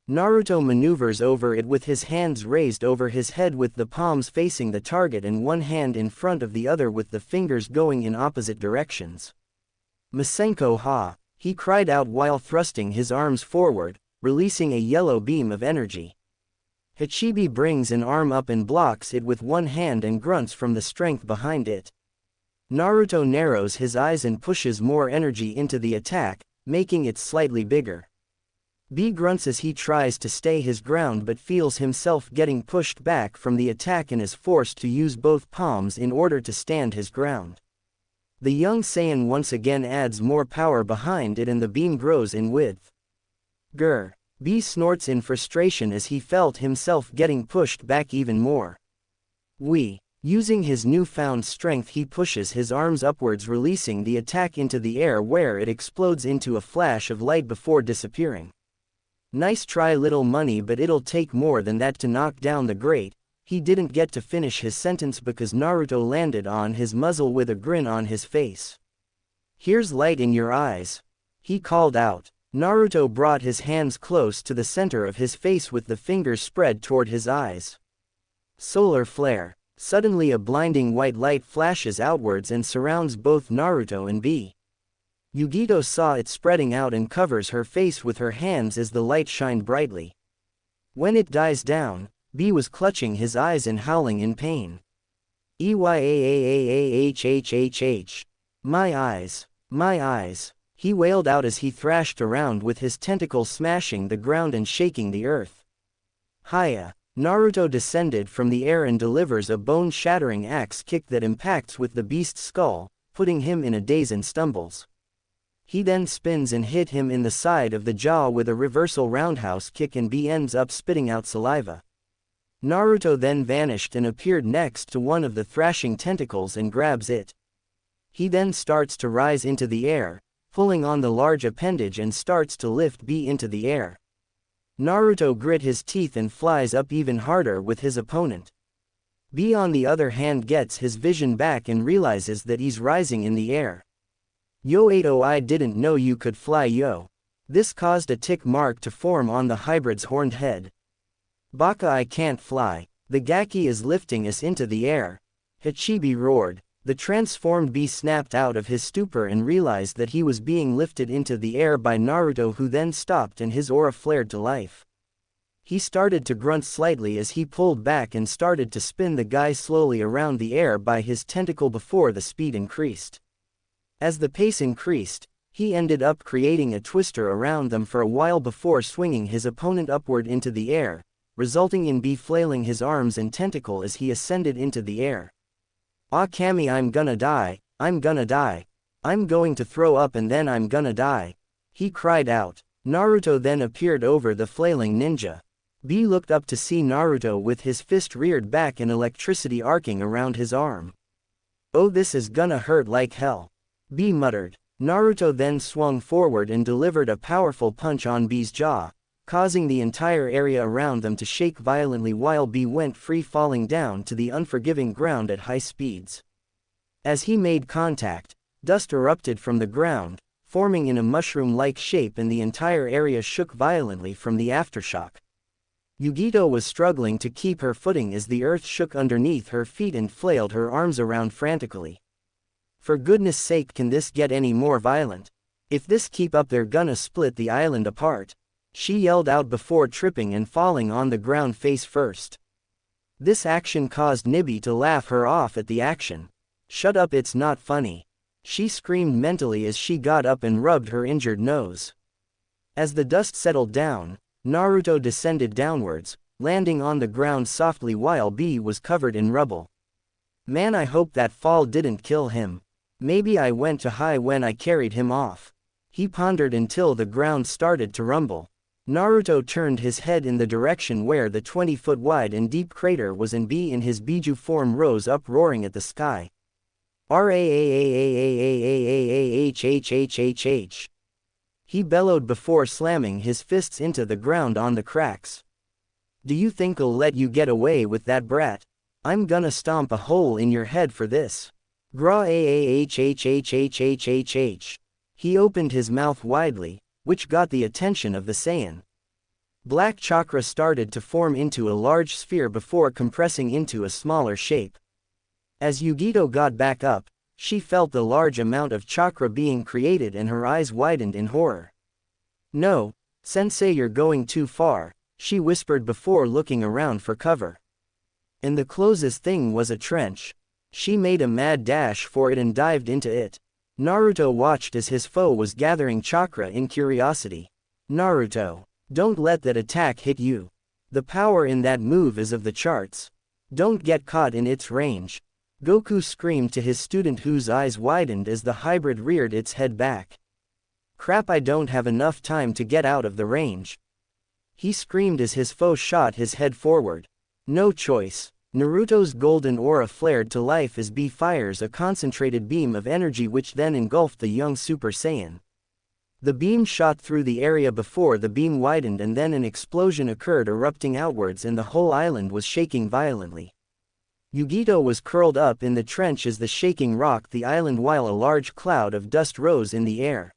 Naruto maneuvers over it with his hands raised over his head with the palms facing the target and one hand in front of the other with the fingers going in opposite directions. Masenko ha! He cried out while thrusting his arms forward, releasing a yellow beam of energy. Hachibi brings an arm up and blocks it with one hand and grunts from the strength behind it. Naruto narrows his eyes and pushes more energy into the attack, making it slightly bigger. B grunts as he tries to stay his ground but feels himself getting pushed back from the attack and is forced to use both palms in order to stand his ground. The young Saiyan once again adds more power behind it and the beam grows in width. Grr! B snorts in frustration as he felt himself getting pushed back even more. Using his newfound strength he pushes his arms upwards, releasing the attack into the air where it explodes into a flash of light before disappearing. Nice try, little money, but it'll take more than that to knock down the great. He didn't get to finish his sentence because Naruto landed on his muzzle with a grin on his face. Here's light in your eyes, he called out. Naruto brought his hands close to the center of his face with the fingers spread toward his eyes. Solar flare. Suddenly a blinding white light flashes outwards and surrounds both Naruto and B. Yugito saw it spreading out and covers her face with her hands as the light shined brightly. When it dies down, B was clutching his eyes and howling in pain. Eyaahhhhh. My eyes! My eyes! He wailed out as he thrashed around with his tentacles smashing the ground and shaking the earth. Hiya! Naruto descended from the air and delivers a bone-shattering axe kick that impacts with the beast's skull, putting him in a daze and stumbles. He then spins and hit him in the side of the jaw with a reversal roundhouse kick and ends up spitting out saliva. Naruto then vanished and appeared next to one of the thrashing tentacles and grabs it. He then starts to rise into the air, pulling on the large appendage and starts to lift B into the air. Naruto grit his teeth and flies up even harder with his opponent. B on the other hand gets his vision back and realizes that he's rising in the air. Yo 80 I didn't know you could fly yo. This caused a tick mark to form on the hybrid's horned head. Baka I can't fly, the Gaki is lifting us into the air. Hachibi roared. The transformed B snapped out of his stupor and realized that he was being lifted into the air by Naruto, who then stopped and his aura flared to life. He started to grunt slightly as he pulled back and started to spin the guy slowly around the air by his tentacle before the speed increased. As the pace increased, he ended up creating a twister around them for a while before swinging his opponent upward into the air, resulting in B flailing his arms and tentacle as he ascended into the air. Ah Kami, I'm gonna die, I'm gonna die. I'm going to throw up and then I'm gonna die. He cried out. Naruto then appeared over the flailing ninja. B looked up to see Naruto with his fist reared back and electricity arcing around his arm. Oh, this is gonna hurt like hell. B muttered. Naruto then swung forward and delivered a powerful punch on B's jaw, causing the entire area around them to shake violently while B went free, falling down to the unforgiving ground at high speeds. As he made contact, dust erupted from the ground, forming in a mushroom-like shape, and the entire area shook violently from the aftershock. Yugito was struggling to keep her footing as the earth shook underneath her feet and flailed her arms around frantically. For goodness sake, can this get any more violent? If this keep up, they're gonna split the island apart. She yelled out before tripping and falling on the ground face first. This action caused Nibby to laugh her off at the action. Shut up, it's not funny. She screamed mentally as she got up and rubbed her injured nose. As the dust settled down, Naruto descended downwards, landing on the ground softly while B was covered in rubble. Man, I hope that fall didn't kill him. Maybe I went too high when I carried him off. He pondered until the ground started to rumble. Naruto turned his head in the direction where the 20-foot wide and deep crater was, and B in his Biju form rose up roaring at the sky. R-A-A-A-A-A-A-A-H-H-H-H-H. He bellowed before slamming his fists into the ground on the cracks. Do you think I'll let you get away with that, brat? I'm gonna stomp a hole in your head for this. Gra A-A-H-H-H-H-H-H-H. He opened his mouth widely, which got the attention of the Saiyan. Black chakra started to form into a large sphere before compressing into a smaller shape. As Yugito got back up, she felt the large amount of chakra being created and her eyes widened in horror. No, sensei, you're going too far, she whispered before looking around for cover. And the closest thing was a trench. She made a mad dash for it and dived into it. Naruto watched as his foe was gathering chakra in curiosity. Naruto, don't let that attack hit you. The power in that move is of the charts. Don't get caught in its range. Goku screamed to his student, whose eyes widened as the hybrid reared its head back. Crap, I don't have enough time to get out of the range. He screamed as his foe shot his head forward. No choice. Naruto's golden aura flared to life as B fires a concentrated beam of energy which then engulfed the young Super Saiyan. The beam shot through the area before the beam widened, and then an explosion occurred, erupting outwards, and the whole island was shaking violently. Yugito was curled up in the trench as the shaking rocked the island while a large cloud of dust rose in the air.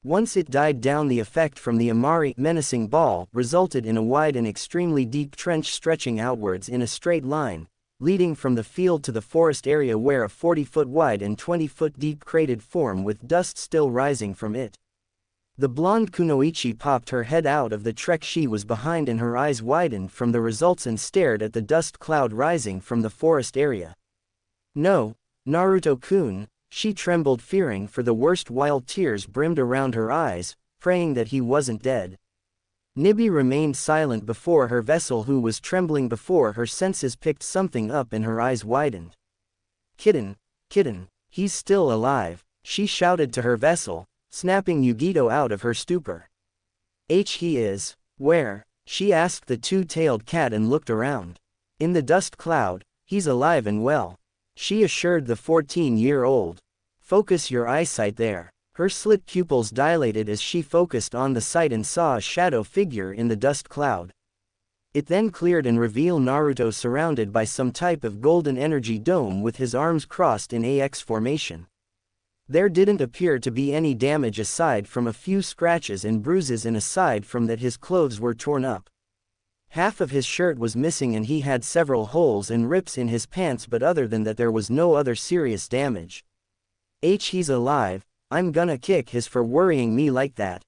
Once it died down, the effect from the Amari menacing ball resulted in a wide and extremely deep trench stretching outwards in a straight line, leading from the field to the forest area, where a 40-foot wide and 20-foot deep cratered form with dust still rising from it. The blonde Kunoichi popped her head out of the trek she was behind, and her eyes widened from the results and stared at the dust cloud rising from the forest area. No, Naruto-kun, She trembled, fearing for the worst while tears brimmed around her eyes, praying that he wasn't dead. Nibby remained silent before her vessel, who was trembling before her senses picked something up and her eyes widened. Kitten, kitten, he's still alive, she shouted to her vessel, snapping Yugito out of her stupor. He is. Where? She asked the two-tailed cat and looked around. In the dust cloud, he's alive and well, she assured the 14-year-old. Focus your eyesight there. Her slit pupils dilated as she focused on the sight and saw a shadow figure in the dust cloud. It then cleared and revealed Naruto surrounded by some type of golden energy dome with his arms crossed in AX formation. There didn't appear to be any damage aside from a few scratches and bruises, and aside from that his clothes were torn up. Half of his shirt was missing and he had several holes and rips in his pants, but other than that there was no other serious damage. He's alive, I'm gonna kick his for worrying me like that,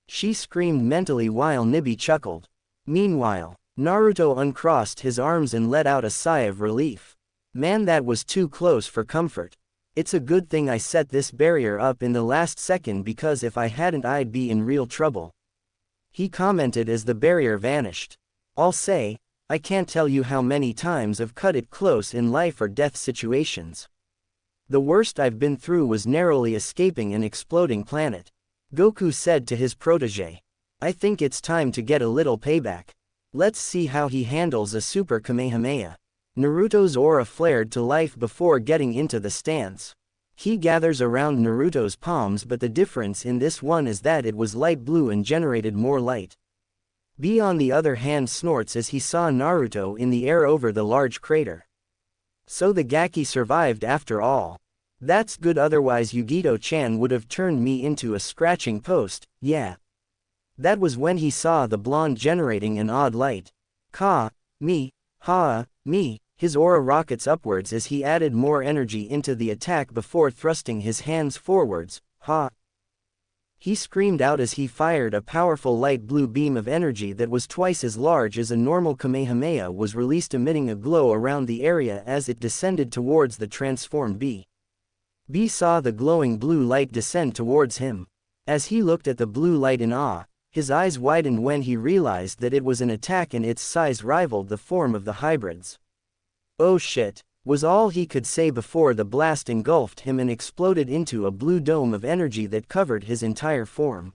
she screamed mentally while Nibby chuckled. Meanwhile, Naruto uncrossed his arms and let out a sigh of relief. Man, that was too close for comfort. It's a good thing I set this barrier up in the last second, because if I hadn't I'd be in real trouble, he commented as the barrier vanished. I'll say, I can't tell you how many times I've cut it close in life or death situations. The worst I've been through was narrowly escaping an exploding planet, Goku said to his protege. I think it's time to get a little payback. Let's see how he handles a super Kamehameha. Naruto's aura flared to life before getting into the stance. He gathers around Naruto's palms, but the difference in this one is that it was light blue and generated more light. B on the other hand snorts as he saw Naruto in the air over the large crater. So the Gaki survived after all. That's good, otherwise Yugito-chan would have turned me into a scratching post, yeah. That was when he saw the blonde generating an odd light. Me, his aura rockets upwards as he added more energy into the attack before thrusting his hands forwards, he screamed out as he fired a powerful light blue beam of energy that was twice as large as a normal Kamehameha was released, emitting a glow around the area as it descended towards the transformed B. B saw the glowing blue light descend towards him. As he looked at the blue light in awe, his eyes widened when he realized that it was an attack and its size rivaled the form of the hybrids. Oh shit, was all he could say before the blast engulfed him and exploded into a blue dome of energy that covered his entire form.